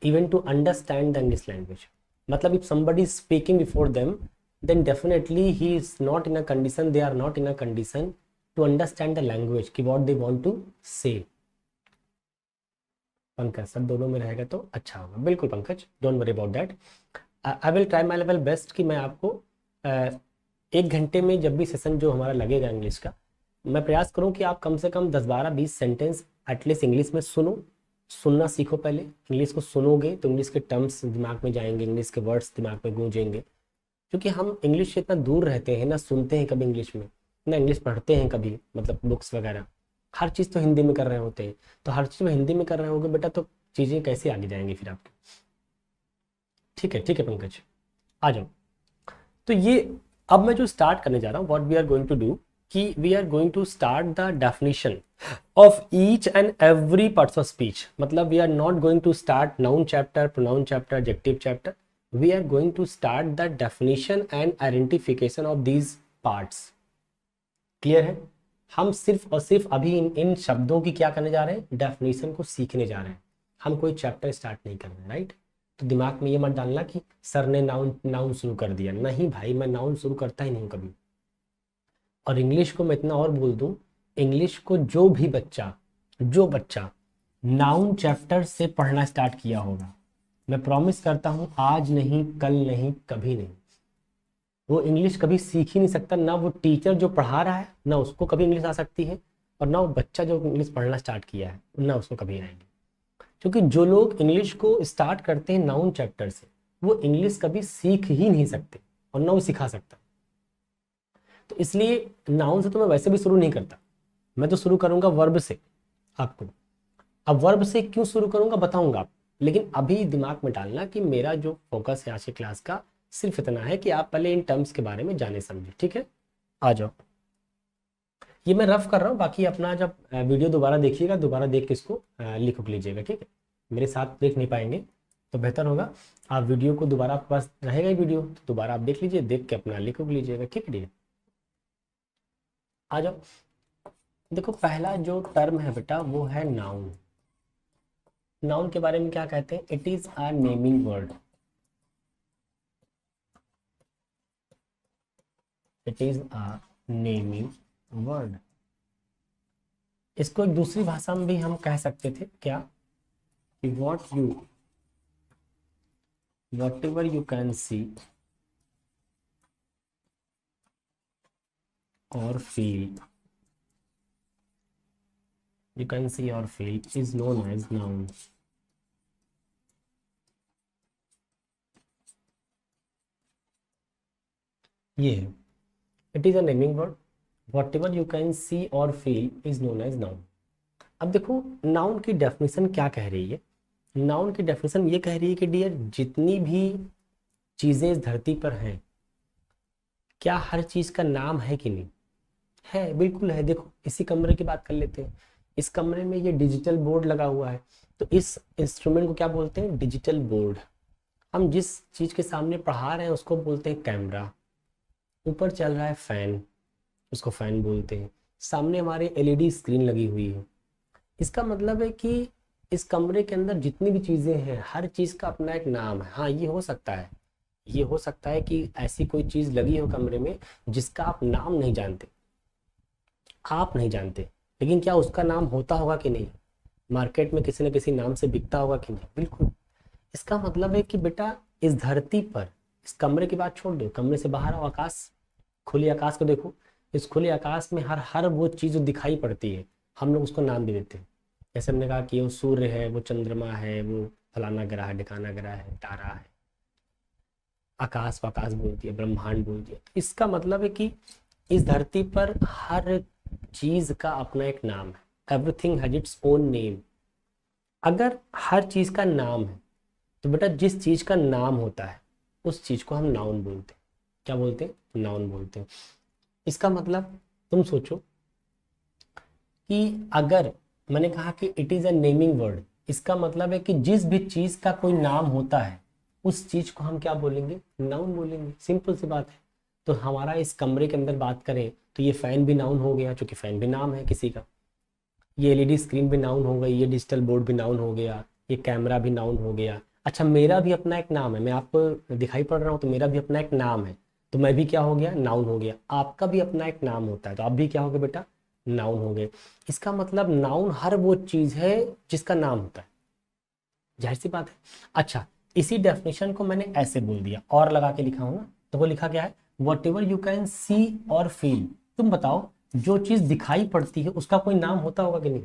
even to understand the English language. मतलब if somebody is speaking before them, then definitely he is not in a condition, they are not in a condition to understand the language कि what they want to say। Pankaj सब दोनों में रहेगा तो अच्छा होगा। बिल्कुल Pankaj, don't worry about that. I will try my level best कि मैं आपको 1 घंटे में जब भी सेशन जो हमारा लगेगा इंग्लिश का, मैं प्रयास करूं कि आप कम से कम 10, 12, 20 सेंटेंस एटलीस्ट इंग्लिश में सुनना सीखो। पहले इंग्लिश को सुनोगे तो इंग्लिश के टर्म्स दिमाग में जाएंगे, इंग्लिश के वर्ड्स दिमाग में गूंजेंगे। क्योंकि हम इंग्लिश से इतना दूर रहते हैं, ना सुनते हैं कभी इंग्लिश में, ना इंग्लिश पढ़ते हैं कभी, मतलब बुक्स वगैरह। हर चीज़ तो हिंदी में कर रहे होते हैं, तो हर चीज़ में हिंदी में कर रहे होगे बेटा, तो चीज़ें कैसे आगे जाएंगी फिर आपकी? ठीक है पंकज, आ जाओ। तो ये अब मैं जो स्टार्ट करने जा रहा हूँ, what we are going to do, कि we are going to start the definition of each and every parts of speech. मतलब we are not going to start noun chapter, pronoun chapter, adjective chapter, we are going to start the definition and identification of these parts. Clear है? हम सिर्फ और सिर्फ अभी इन शब्दों की क्या करने जा रहे हैं, डेफिनेशन को सीखने जा रहे हैं। हम कोई चैप्टर स्टार्ट नहीं कर रहे, राइट? तो दिमाग में ये मत डालना कि सर ने नाउन शुरू कर दिया। नहीं भाई, मैं नाउन शुरू करता ही नहीं कभी। और इंग्लिश को मैं इतना और बोल दूं, इंग्लिश को जो बच्चा नाउन चैप्टर से पढ़ना स्टार्ट किया होगा, मैं प्रॉमिस करता हूं आज नहीं, कल नहीं, कभी नहीं, वो इंग्लिश कभी सीख ही नहीं सकता। ना वो टीचर जो पढ़ा रहा है, ना उसको कभी इंग्लिश आ सकती है, और ना वो बच्चा जो इंग्लिश पढ़ना स्टार्ट किया है, ना उसको कभी आएगी। क्योंकि जो लोग इंग्लिश को स्टार्ट करते हैं नाउन चैप्टर से, वो इंग्लिश कभी सीख ही नहीं सकते और ना वो सिखा सकता। तो इसलिए नाउन से तो मैं वैसे भी शुरू नहीं करता, मैं तो शुरू करूंगा वर्ब से आपको। अब वर्ब से क्यों शुरू करूंगा बताऊंगा आप, लेकिन अभी दिमाग में डालना कि मेरा जो फोकस है आज की क्लास का सिर्फ इतना है कि आप पहले इन टर्म्स के बारे में जाने समझे, ठीक है। आ जाओ, ये मैं रफ कर रहा हूँ, बाकी अपना जब वीडियो दोबारा देखिएगा, दोबारा देख के इसको लिख लीजिएगा, ठीक है। मेरे साथ देख नहीं पाएंगे तो बेहतर होगा आप वीडियो को दोबारा, आपके पास रहेगा ही वीडियो तो दोबारा आप देख लीजिए, देख के अपना लिख लीजिएगा, ठीक है। आ जाओ, देखो पहला जो टर्म है बेटा वो है नाउन। नाउन के बारे में क्या कहते हैं? It is a naming word. It is a naming word. इसको एक दूसरी भाषा में भी हम कह सकते थे क्या, कि what ever you can see और feel, you can see or feel is known as noun। ये है, it is a naming word, whatever you can see or feel is known as noun। अब देखो नाउन की definition क्या कह रही है। नाउन की डेफिनेशन ये कह रही है कि डियर, जितनी भी चीजें इस धरती पर हैं, क्या हर चीज का नाम है कि नहीं? है, बिल्कुल है। देखो इसी कमरे की बात कर लेते हैं, इस कमरे में ये डिजिटल बोर्ड लगा हुआ है, तो इस इंस्ट्रूमेंट को क्या बोलते हैं? Digital board. हम जिस चीज के सामने पढ़ा रहे हैं उसको बोलते हैं कैमरा। ऊपर चल रहा है फैन, उसको फैन बोलते हैं। सामने हमारे एलईडी स्क्रीन लगी हुई है। इसका मतलब है कि इस कमरे के अंदर जितनी भी चीजें हैं, हर चीज का अपना एक नाम है। हाँ, ये हो सकता है, ये हो सकता है कि ऐसी कोई चीज लगी हो कमरे में जिसका आप नाम नहीं जानते, आप नहीं जानते, लेकिन क्या उसका नाम होता होगा कि नहीं? मार्केट में किसी न किसी नाम से बिकता होगा कि नहीं? बिल्कुल। इसका मतलब है कि बेटा इस धरती पर, इस कमरे की बात छोड़ दो, कमरे से बाहर आओ, आकाश, खुले आकाश को देखो। इस खुले आकाश में हर वो चीज जो दिखाई पड़ती है, हम लोग उसको नाम दे देते हैं। जैसे हमने कहा कि वो सूर्य है, वो चंद्रमा है, वो फलाना ग्रह है, ढिकाना ग्रह है, तारा है। आकाश वाकाश बोल दिया, ब्रह्मांड बोल दिया। इसका मतलब है कि इस धरती पर हर चीज का अपना एक नाम है। Everything has its own name. अगर हर चीज का नाम है तो बेटा जिस चीज का नाम होता है उस चीज को हम नाउन बोलते हैं। क्या बोलते हैं? नाउन बोलते हैं। इसका मतलब तुम सोचो कि अगर मैंने कहा कि it is a naming word, इसका मतलब है कि जिस भी चीज का कोई नाम होता है उस चीज को हम क्या बोलेंगे? नाउन बोलेंगे। सिंपल सी बात है। तो हमारा इस कमरे के अंदर बात करें तो ये फैन भी नाउन हो गया, क्योंकि फैन भी नाम है किसी का। ये एलईडी स्क्रीन भी नाउन हो गई, ये डिजिटल बोर्ड भी नाउन हो गया, ये कैमरा भी नाउन हो गया। अच्छा, मेरा भी अपना एक नाम है, मैं आपको दिखाई पड़ रहा हूँ तो मेरा भी अपना एक नाम है, तो मैं भी क्या हो गया? नाउन हो गया। आपका भी अपना एक नाम होता है तो आप भी क्या हो गए बेटा? नाउन हो गए। इसका मतलब नाउन हर वो चीज है जिसका नाम होता है। जाहिर सी बात है। अच्छा, इसी डेफिनेशन को मैंने ऐसे बोल दिया और लगा के लिखा हूं ना, तो वो लिखा क्या है? What ever you can see और फील। तुम बताओ, जो चीज दिखाई पड़ती है उसका कोई नाम होता होगा कि नहीं?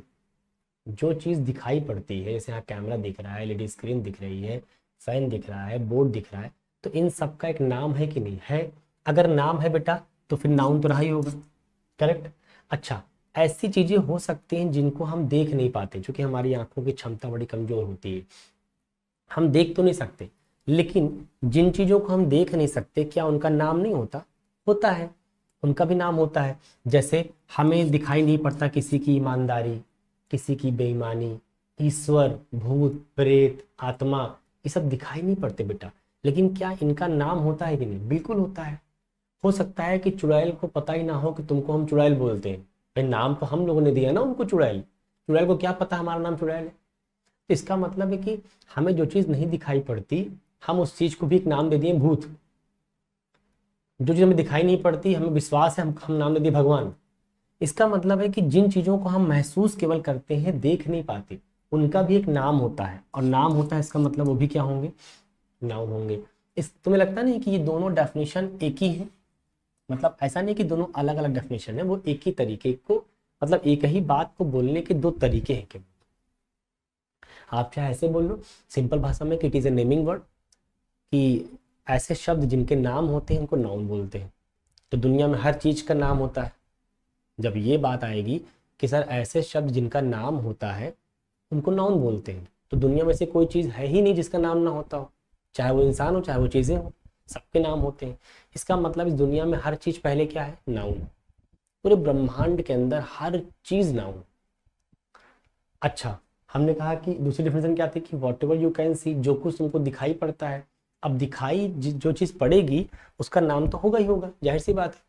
जो चीज दिखाई पड़ती है, जैसे यहाँ कैमरा दिख रहा है, एलईडी स्क्रीन दिख रही है, फैन दिख रहा है, बोर्ड दिख रहा है, तो इन सब का एक नाम है कि नहीं है? अगर नाम है बेटा तो फिर नाउन तो रहा ही होगा, करेक्ट। अच्छा, ऐसी चीजें हो सकती हैं जिनको हम देख नहीं पाते, क्योंकि हमारी आंखों की क्षमता बड़ी कमजोर होती है, हम देख तो नहीं सकते। लेकिन जिन चीजों को हम देख नहीं सकते, क्या उनका नाम नहीं होता? होता है, उनका भी नाम होता है। जैसे हमें दिखाई नहीं पड़ता किसी की ईमानदारी, किसी की बेईमानी, ईश्वर, भूत प्रेत, आत्मा, ये सब दिखाई नहीं पड़ते बेटा, लेकिन क्या इनका नाम होता है कि नहीं? बिल्कुल होता है। हो सकता है कि चुड़ैल को पता ही ना हो कि तुमको हम चुड़ैल बोलते हैं, भाई नाम तो हम लोगों ने दिया ना उनको चुड़ैल। चुड़ैल को क्या पता हमारा नाम चुड़ैल है? इसका मतलब है कि हमें जो चीज नहीं दिखाई पड़ती, हम उस चीज को भी एक नाम दे दिए भूत। जो चीज हमें दिखाई नहीं पड़ती, हमें विश्वास है, हम नाम दे दिए भगवान। इसका मतलब है कि जिन चीजों को हम महसूस केवल करते हैं, देख नहीं पाते, उनका भी एक नाम होता है, और नाम होता है इसका मतलब वो भी क्या होंगे? नाउन होंगे। इस तुम्हें लगता नहीं कि ये दोनों डेफिनेशन एक ही है? मतलब ऐसा नहीं कि दोनों अलग अलग डेफिनेशन है, वो एक ही तरीके को, मतलब एक ही बात को बोलने के दो तरीके हैं केवल। आप चाहे ऐसे बोल लो सिंपल भाषा में कि it is a naming word, कि ऐसे शब्द जिनके नाम होते हैं उनको नाउन बोलते हैं। तो दुनिया में हर चीज का नाम होता है। जब ये बात आएगी कि सर ऐसे शब्द जिनका नाम होता है उनको नाउन बोलते हैं, तो दुनिया में से कोई चीज है ही नहीं जिसका नाम ना होता हो, चाहे वो इंसान हो चाहे वो चीजें हो। सबके नाम होते हैं। इसका मतलब इस दुनिया में हर चीज पहले क्या है, नाउन। पूरे ब्रह्मांड के अंदर हर चीज नाउन। अच्छा, हमने कहा कि दूसरी डिफिनेशन क्या थी कि what ever you can see, जो कुछ तुमको दिखाई पड़ता है। अब दिखाई जो चीज पड़ेगी उसका नाम तो होगा ही होगा, जाहिर सी बात है।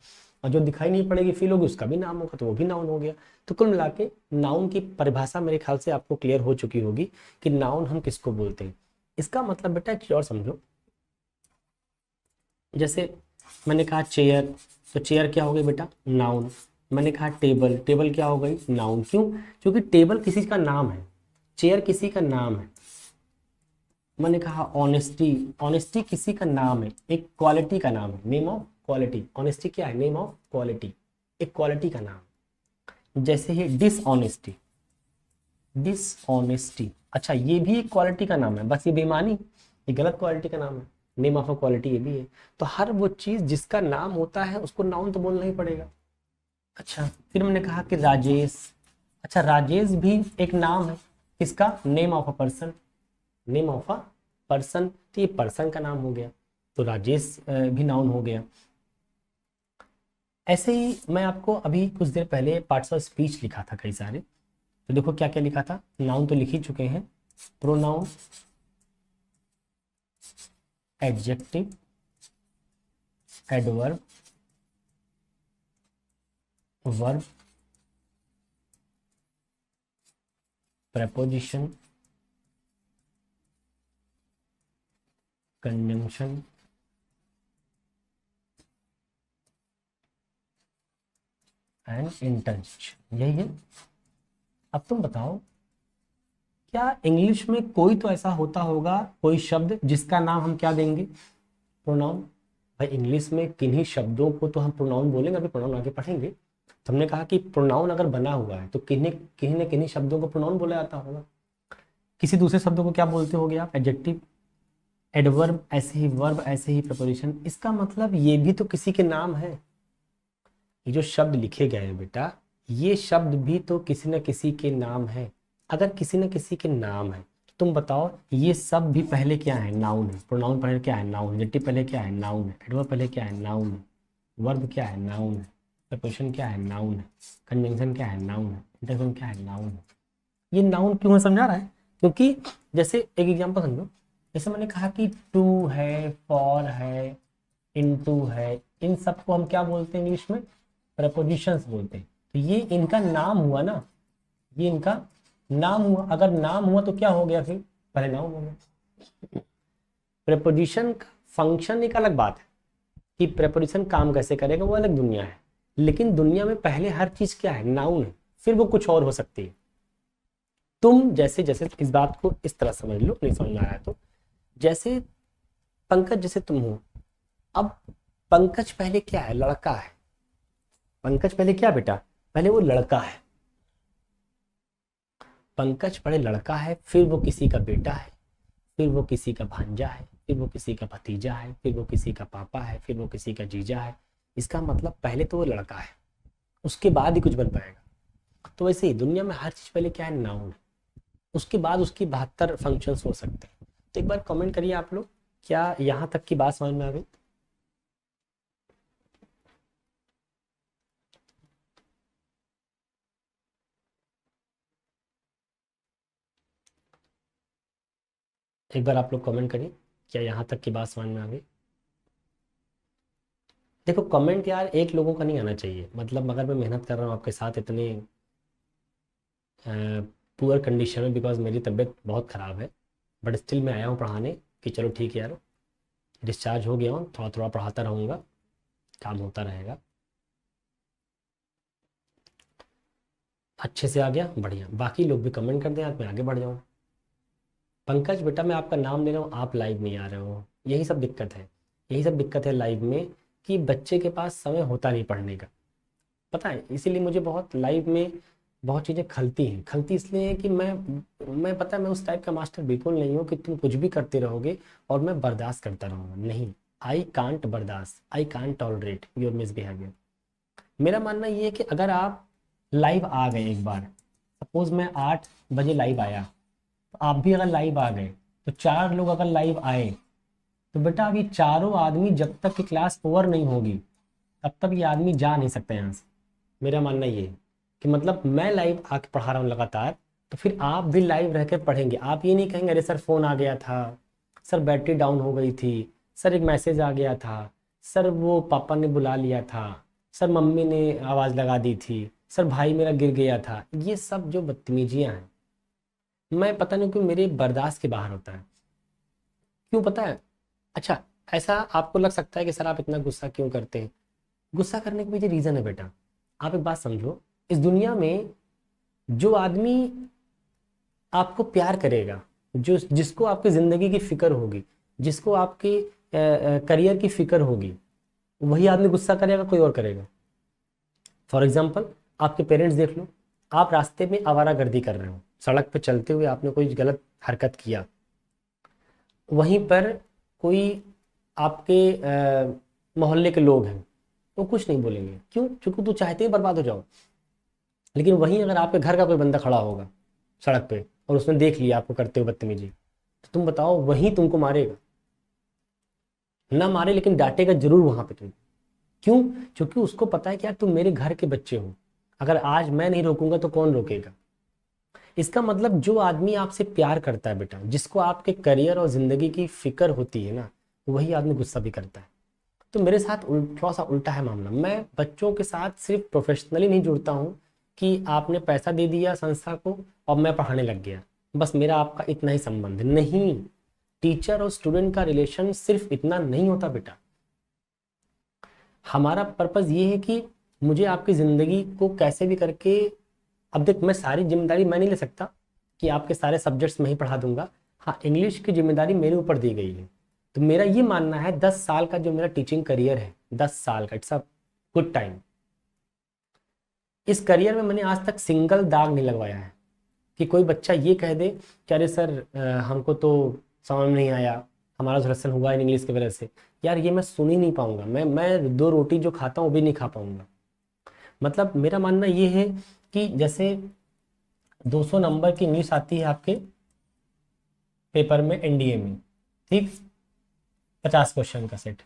और जो दिखाई नहीं पड़ेगी फील होगी उसका भी नाम होगा, तो वो भी नाउन हो गया। तो कुल मिला के नाउन की परिभाषा मेरे ख्याल से आपको क्लियर हो चुकी होगी कि नाउन हम किसको बोलते हैं। इसका मतलब बेटा एक चीज और समझो, जैसे मैंने कहा चेयर, तो चेयर क्या हो गई बेटा, नाउन। मैंने कहा टेबल, टेबल क्या हो गई, नाउन। क्यों? क्योंकि टेबल किसी का नाम है, चेयर किसी का नाम है। मैंने कहा ऑनेस्टी, ऑनेस्टी किसी का नाम है, एक क्वालिटी का नाम है, नेम ऑफ क्वालिटी। ऑनेस्टी क्या है, नेम ऑफ क्वालिटी, एक क्वालिटी का नाम। जैसे ही डिसऑनेस्टी, डिसऑनेस्टी, अच्छा ये भी एक क्वालिटी का नाम है, बस ये बेईमानी, ये गलत क्वालिटी का नाम है, नेम ऑफ अ क्वालिटी ये भी है। तो हर वो चीज जिसका नाम होता है उसको नाउन तो बोलना ही पड़ेगा। अच्छा, फिर हमने कहा कि राजेश, अच्छा राजेश भी एक नाम है, किसका, name of a person, name of a person, तो ये पर्सन का नाम हो गया, तो राजेश भी नाउन हो गया। ऐसे ही मैं आपको अभी कुछ देर पहले पार्ट्स ऑफ स्पीच लिखा था कई सारे, तो देखो क्या क्या लिखा था। नाउन तो लिख ही चुके हैं, pronoun, adjective, adverb, verb, preposition, conjunction and interjection, यही है। अब तुम बताओ, क्या इंग्लिश में कोई तो ऐसा होता होगा, कोई शब्द जिसका नाम हम क्या देंगे, प्रोनाउन। भाई इंग्लिश में किन्हीं शब्दों को तो हम प्रोनाउन बोलेंगे, अभी प्रोनाउन आगे पढ़ेंगे। तो हमने कहा कि प्रोनाउन अगर बना हुआ है तो किन्हीं न किन्हीं शब्दों को प्रोनाउन बोला जाता होगा। किसी दूसरे शब्दों को क्या बोलते होगे आप, एडजेक्टिव, एडवर्ब, ऐसे ही वर्ब, ऐसे ही प्रपोजिशन। इसका मतलब ये भी तो किसी के नाम है। ये जो शब्द लिखे गए हैं बेटा, ये शब्द भी तो किसी न किसी के नाम है। अगर किसी न किसी के नाम है तो तुम बताओ ये सब भी पहले क्या है, नाउन है। प्रोनाउन पहले क्या है, नाउन। एडजेक्टिव पहले क्या है, नाउन है। एडवर्ब पहले क्या है, नाउन है। वर्ब क्या है, नाउन है। प्रपोजिशन क्या है, नाउन है। कंजंक्शन क्या है, नाउन है। इंटरजेक्शन क्या है, नाउन है। ये नाउन क्यों है समझा रहा है, क्योंकि जैसे एक एग्जांपल समझो, जैसे मैंने कहा कि टू है, फॉर है, इनटू है, इन सबको हम क्या बोलते हैं इंग्लिश में, प्रपोजिशंस बोलते हैं। तो ये इनका नाम हुआ ना, ये इनका नाम हुआ। अगर नाम हुआ तो क्या हो गया, फिर पहले नाउन हो गया। प्रपोजिशन का फंक्शन एक अलग बात है कि प्रपोजिशन काम कैसे करेगा, वो अलग दुनिया है। लेकिन दुनिया में पहले हर चीज क्या है, नाउन है, फिर वो कुछ और हो सकती है। तुम जैसे जैसे इस बात को इस तरह समझ लो, नहीं समझ में आ रहा है तो, जैसे पंकज जैसे तुम हो, अब पंकज पहले क्या है, लड़का है। पंकज पहले क्या बेटा, पहले वो लड़का है। पंकज पहले लड़का है, फिर वो किसी का बेटा है, फिर वो किसी का भांजा है, फिर वो किसी का भतीजा है, फिर वो किसी का पापा है, फिर वो किसी का जीजा है। इसका मतलब पहले तो वो लड़का है, उसके बाद ही कुछ बन पाएगा। तो वैसे ही दुनिया में हर चीज पहले क्या है, नाउन है, उसके बाद उसकी 72 फंक्शंस हो सकते हैं। तो एक बार कमेंट करिए आप लोग, क्या यहाँ तक की बात समझ में आ गई। एक बार आप लोग कमेंट करिए, क्या यहाँ तक की बात समझ में आ गई। देखो कमेंट यार एक लोगों का नहीं आना चाहिए, मतलब अगर मैं मेहनत कर रहा हूँ आपके साथ इतने पुअर कंडीशन में, बिकॉज मेरी तबीयत बहुत ख़राब है, बट स्टिल मैं आया हूँ पढ़ाने कि चलो ठीक है यार, डिस्चार्ज हो गया हूँ, थोड़ा थोड़ा पढ़ाता रहूँगा, काम होता रहेगा। अच्छे से आ गया, बढ़िया। बाकी लोग भी कमेंट कर दें यार, मैं आगे बढ़ जाऊँ। पंकज बेटा मैं आपका नाम ले रहा हूँ, आप लाइव नहीं आ रहे हो, यही सब दिक्कत है। यही सब दिक्कत है लाइव में, कि बच्चे के पास समय होता नहीं पढ़ने का, पता है। इसीलिए मुझे बहुत लाइव में बहुत चीज़ें खलती हैं। खलती इसलिए है कि मैं पता है मैं उस टाइप का मास्टर बिल्कुल नहीं हूँ कि तुम कुछ भी करते रहोगे और मैं बर्दाश्त करता रहूँगा, नहीं। आई कांट बर्दाश्त, I can't tolerate your misbehaviour. मेरा मानना ये है कि अगर आप लाइव आ गए एक बार, सपोज मैं 8 बजे लाइव आया, तो आप भी अगर लाइव आ गए, तो 4 लोग अगर लाइव आए, तो बेटा अब ये चारों आदमी जब तक कि क्लास ओवर नहीं होगी तब तक ये आदमी जा नहीं सकता यहाँ से। मेरा मानना ये है कि मतलब मैं लाइव आके पढ़ा रहा हूँ लगातार, तो फिर आप भी लाइव रह के पढ़ेंगे। आप ये नहीं कहेंगे अरे सर फ़ोन आ गया था, सर बैटरी डाउन हो गई थी, सर एक मैसेज आ गया था, सर वो पापा ने बुला लिया था, सर मम्मी ने आवाज़ लगा दी थी, सर भाई मेरा गिर गया था। ये सब जो बदतमीजियाँ हैं, मैं पता नहीं क्यों मेरे बर्दाश्त के बाहर होता है। क्यों पता है? अच्छा, ऐसा आपको लग सकता है कि सर आप इतना गुस्सा क्यों करते हैं? गुस्सा करने के पीछे रीज़न है बेटा। आप एक बात समझो, इस दुनिया में जो आदमी आपको प्यार करेगा, जो जिसको आपकी ज़िंदगी की फ़िक्र होगी, जिसको आपके करियर की फ़िक्र होगी, वही आदमी गुस्सा करेगा, कोई और करेगा? फॉर एग्जाम्पल आपके पेरेंट्स देख लो, आप रास्ते में आवारागर्दी कर रहे हो, सड़क पे चलते हुए आपने कोई गलत हरकत किया, वहीं पर कोई आपके मोहल्ले के लोग हैं, वो कुछ नहीं बोलेंगे। क्यों? क्योंकि तू चाहते ही बर्बाद हो जाओ। लेकिन वहीं अगर आपके घर का कोई बंदा खड़ा होगा सड़क पे और उसने देख लिया आपको करते हुए बदतमीजी, तो तुम बताओ, वहीं तुमको मारेगा? ना मारे लेकिन डांटेगा जरूर वहां पे तुम। क्यों? क्योंकि उसको पता है कि यार तुम मेरे घर के बच्चे हो, अगर आज मैं नहीं रोकूंगा तो कौन रोकेगा। इसका मतलब जो आदमी आपसे प्यार करता है बेटा, जिसको आपके करियर और जिंदगी की फिक्र होती है ना, वही आदमी गुस्सा भी करता है। तो मेरे साथ थोड़ा सा उल्टा है मामला। मैं बच्चों के साथ सिर्फ प्रोफेशनली नहीं जुड़ता हूँ कि आपने पैसा दे दिया संस्था को और मैं पढ़ाने लग गया, बस मेरा आपका इतना ही संबंध नहीं। टीचर और स्टूडेंट का रिलेशन सिर्फ इतना नहीं होता बेटा। हमारा पर्पज़ ये है कि मुझे आपकी ज़िंदगी को कैसे भी करके, अब देख मैं सारी जिम्मेदारी मैं नहीं ले सकता कि आपके सारे सब्जेक्ट्स मैं ही पढ़ा दूंगा। हाँ, इंग्लिश की जिम्मेदारी मेरे ऊपर दी गई है। तो मेरा ये मानना है 10 साल का जो मेरा टीचिंग करियर है, 10 साल का, इट्स अ गुड टाइम। इस करियर में मैंने आज तक सिंगल दाग नहीं लगवाया है कि कोई बच्चा ये कह दे कि अरे सर हमको तो समझ नहीं आया, हमारा सिलेक्शन हुआ है इंग्लिश की वजह से। यार ये मैं सुन ही नहीं पाऊंगा, मैं 2 रोटी जो खाता हूँ वो भी नहीं खा पाऊंगा। मतलब मेरा मानना ये है कि जैसे 200 नंबर की इंग्लिश आती है आपके पेपर में एनडीए में, ठीक, 50 क्वेश्चन का सेट,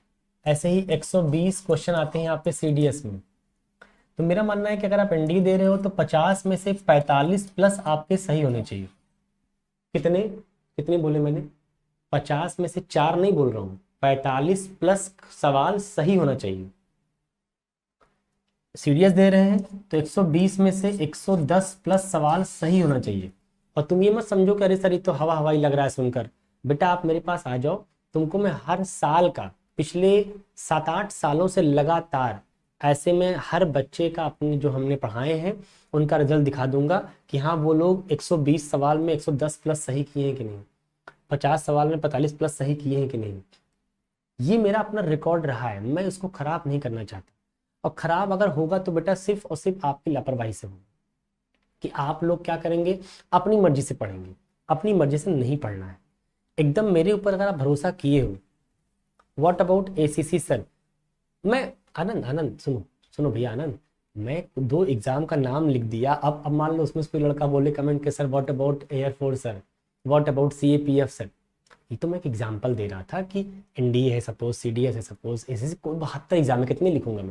ऐसे ही 120 क्वेश्चन आते हैं आपके सीडीएस में। तो मेरा मानना है कि अगर आप एनडीए दे रहे हो तो 50 में से 45 प्लस आपके सही होने चाहिए। कितने कितने बोले मैंने? 50 में से 4 नहीं बोल रहा हूँ, 45 प्लस सवाल सही होना चाहिए। सीडीएस दे रहे हैं तो 120 में से 110 प्लस सवाल सही होना चाहिए। और तुम ये मत समझो कि अरे सर ये तो हवा हवाई लग रहा है सुनकर। बेटा आप मेरे पास आ जाओ, तुमको मैं हर साल का, पिछले 7-8 सालों से लगातार ऐसे में हर बच्चे का अपने जो हमने पढ़ाए हैं उनका रिजल्ट दिखा दूंगा कि हाँ वो लोग 120 सवाल में 110 प्लस सही किए हैं कि नहीं, 50 सवाल में 45 प्लस सही किए हैं कि नहीं। ये मेरा अपना रिकॉर्ड रहा है, मैं इसको खराब नहीं करना चाहता। और खराब अगर होगा तो बेटा सिर्फ और सिर्फ आपकी लापरवाही से होगा कि आप लोग क्या करेंगे, अपनी मर्जी से पढ़ेंगे। अपनी मर्जी से नहीं पढ़ना है एकदम। मेरे ऊपर अगर आप भरोसा किए हो, व्हाट अबाउट एसीसी सर? मैं आनंद आनंद सुनो सुनो भैया आनंद, मैं 2 एग्जाम का नाम लिख दिया। अब मान लो उसमें से कोई लड़का बोले कमेंट के sir what about air force sir, what about CAPF sir. ये तो मैं एक एग्जाम्पल दे रहा था कि एनडीए है सपोज, सीडीएस है सपोज, एसीसी कोई 72 एग्जाम है, कितने लिखूंगा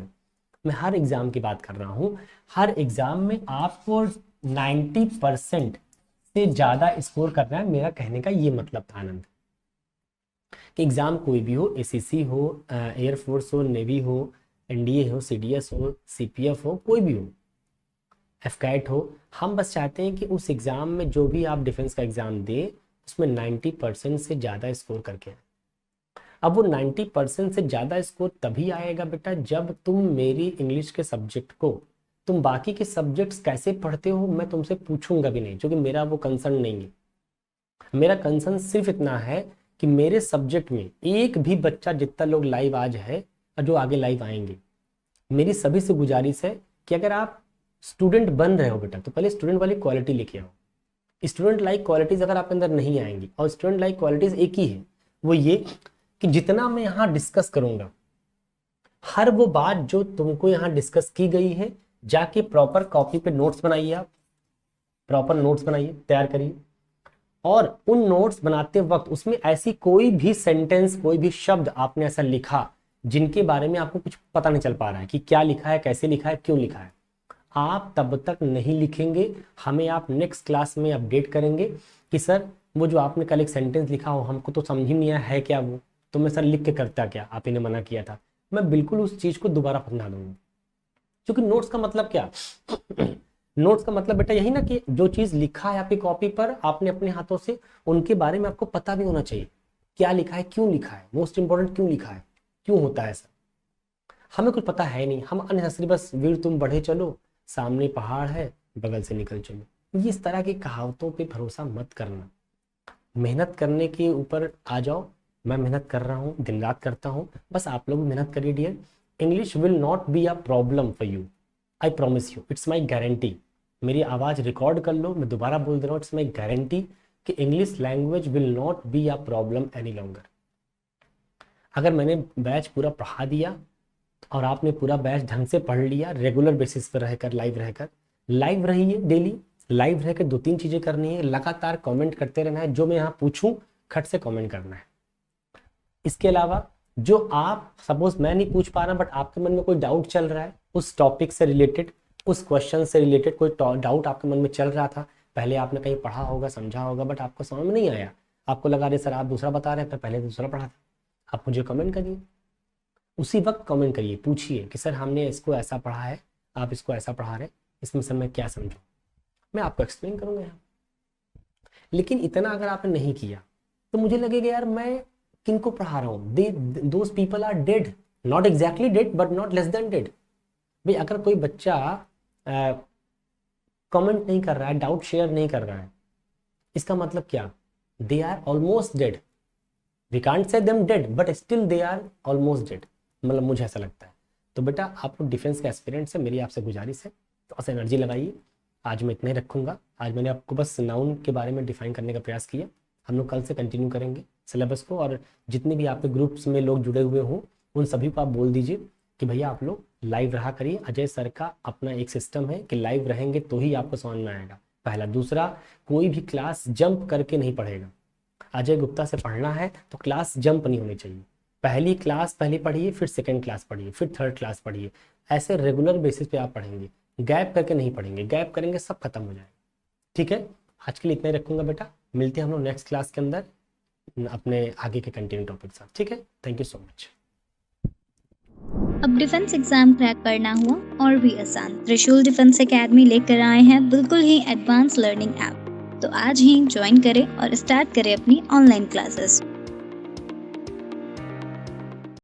मैं हर एग्जाम की बात कर रहा हूँ। हर एग्जाम में आपको 90% से ज़्यादा स्कोर करना है। मेरा कहने का ये मतलब था आनंद कि एग्ज़ाम कोई भी हो, एसीसी हो, एयरफोर्स हो, नेवी हो, एनडीए हो, सीडीएस हो, सीपीएफ हो, कोई भी हो, एफकैट हो, हम बस चाहते हैं कि उस एग्ज़ाम में जो भी आप डिफेंस का एग्ज़ाम दें उसमें 90% से ज़्यादा स्कोर करके आए। अब वो 90% से ज़्यादा स्कोर तभी आएगा बेटा जब तुम मेरी इंग्लिश के सब्जेक्ट को, तुम बाकी के सब्जेक्ट्स कैसे पढ़ते हो मैं तुमसे पूछूंगा भी नहीं, क्योंकि मेरा वो कंसर्न नहीं है। मेरा कंसर्न सिर्फ इतना है कि मेरे सब्जेक्ट में एक भी बच्चा, जितना लोग लाइव आज है और जो आगे लाइव आएंगे, मेरी सभी से गुजारिश है कि अगर आप स्टूडेंट बन रहे हो बेटा तो पहले स्टूडेंट वाली क्वालिटी लेके आओ। स्टूडेंट लाइक क्वालिटीज़ अगर आपके अंदर नहीं आएंगी, और स्टूडेंट लाइक क्वालिटीज़ एक ही है, वो ये कि जितना मैं यहाँ डिस्कस करूँगा, हर वो बात जो तुमको यहाँ डिस्कस की गई है जाके प्रॉपर कॉपी पे नोट्स बनाइए, आप प्रॉपर नोट्स बनाइए, तैयार करिए। और उन नोट्स बनाते वक्त उसमें ऐसी कोई भी सेंटेंस, कोई भी शब्द आपने ऐसा लिखा जिनके बारे में आपको कुछ पता नहीं चल पा रहा है कि क्या लिखा है, कैसे लिखा है, क्यों लिखा है, आप तब तक नहीं लिखेंगे। हमें आप नेक्स्ट क्लास में अपडेट करेंगे कि सर वो जो आपने कल एक सेंटेंस लिखा हो हमको तो समझ ही नहीं आया है क्या वो, तो मैं सर लिख के करता क्या, आप इन्हें मना किया था। मैं बिल्कुल उस चीज को दोबारा पढ़ा दूंगा, क्योंकि नोट्स का मतलब क्या नोट्स का मतलब बेटा यही ना कि जो चीज लिखा है आपकी कॉपी पर आपने अपने हाथों से, उनके बारे में आपको पता भी होना चाहिए क्या लिखा है, क्यों लिखा है, मोस्ट इंपॉर्टेंट क्यों लिखा है, क्यों होता है ऐसा। हमें कुछ पता है नहीं, हम अननेसेसरी बस वीर तुम बढ़े चलो, सामने पहाड़ है बगल से निकल चलो, ये इस तरह की कहावतों पे भरोसा मत करना। मेहनत करने के ऊपर आ जाओ। मैं मेहनत कर रहा हूँ, दिन रात करता हूँ, बस आप लोग भी मेहनत करिए dear. English will not be a problem for you, I promise you, it's my guarantee. मेरी आवाज़ रिकॉर्ड कर लो, मैं दोबारा बोल दे रहा हूँ, इट्स माई गारंटी कि English language will not be a problem any longer. अगर मैंने बैच पूरा पढ़ा दिया और आपने पूरा बैच ढंग से पढ़ लिया, रेगुलर बेसिस पर रहकर, लाइव रहिए, डेली लाइव रहकर 2-3 चीज़ें करनी है, लगातार कमेंट करते रहना है, जो मैं यहाँ पूछूं खट से कमेंट करना है। इसके अलावा जो आप सपोज मैं नहीं पूछ पा रहा बट आपके मन में कोई डाउट चल रहा है उस टॉपिक से रिलेटेड, उस क्वेश्चन से रिलेटेड कोई डाउट आपके मन में चल रहा था, पहले आपने कहीं पढ़ा होगा, समझा होगा, बट आपको समझ में नहीं आया, आपको लगा रहे सर आप दूसरा बता रहे हैं, पहले दूसरा पढ़ा था, आप मुझे कमेंट करिए, उसी वक्त कमेंट करिए, पूछिए कि सर हमने इसको ऐसा पढ़ा है, आप इसको ऐसा पढ़ा रहे, इसमें सर मैं क्या समझूं, मैं आपको एक्सप्लेन करूंगा यहाँ। लेकिन इतना अगर आपने नहीं किया तो मुझे लगेगा यार मैं किनको पढ़ा रहा हूँ, those people are dead, not exactly dead but not less than dead. भाई अगर कोई बच्चा कमेंट नहीं कर रहा है, डाउट शेयर नहीं कर रहा है, इसका मतलब क्या, they are almost dead. We can't say them dead but still they are almost dead, मतलब मुझे ऐसा लगता है। तो बेटा आप लोग डिफेंस के एस्पिरेंट्स है, मेरी आपसे गुजारिश है थोड़ा सा एनर्जी लगाइए। आज मैं इतना ही रखूंगा, आज मैंने आपको बस नाउन के बारे में डिफाइन करने का प्रयास किया। हम लोग कल से कंटिन्यू करेंगे सिलेबस को, और जितने भी आपके ग्रुप्स में लोग जुड़े हुए हों उन सभी को आप बोल दीजिए कि भैया आप लोग लाइव रहा करिए। अजय सर का अपना एक सिस्टम है कि लाइव रहेंगे तो ही आपको समझ में आएगा, पहला। दूसरा, कोई भी क्लास जंप करके नहीं पढ़ेगा। अजय गुप्ता से पढ़ना है तो क्लास जंप नहीं होनी चाहिए, पहली क्लास पहले पढ़िए, फिर सेकंड क्लास पढ़िए, फिर थर्ड क्लास पढ़िए, ऐसे रेगुलर बेसिस पे आप पढ़ेंगे, गैप करके नहीं पढ़ेंगे, गैप करेंगे सब खत्म हो जाएगा। ठीक है, आज के लिए इतना ही रखूंगा बेटा, मिलते हैं हम लोग नेक्स्ट क्लास के अंदर अपने आगे के कंटिन्यू टॉपिक साथ। ठीक है, थैंक यू सो मच। अब डिफेंस एग्जाम क्रैक करना हुआ और भी आसान, त्रिशूल डिफेंस एकेडमी लेकर आए हैं बिल्कुल ही एडवांस लर्निंग ऐप। तो आज ही ज्वाइन करें और स्टार्ट करें अपनी ऑनलाइन क्लासेस।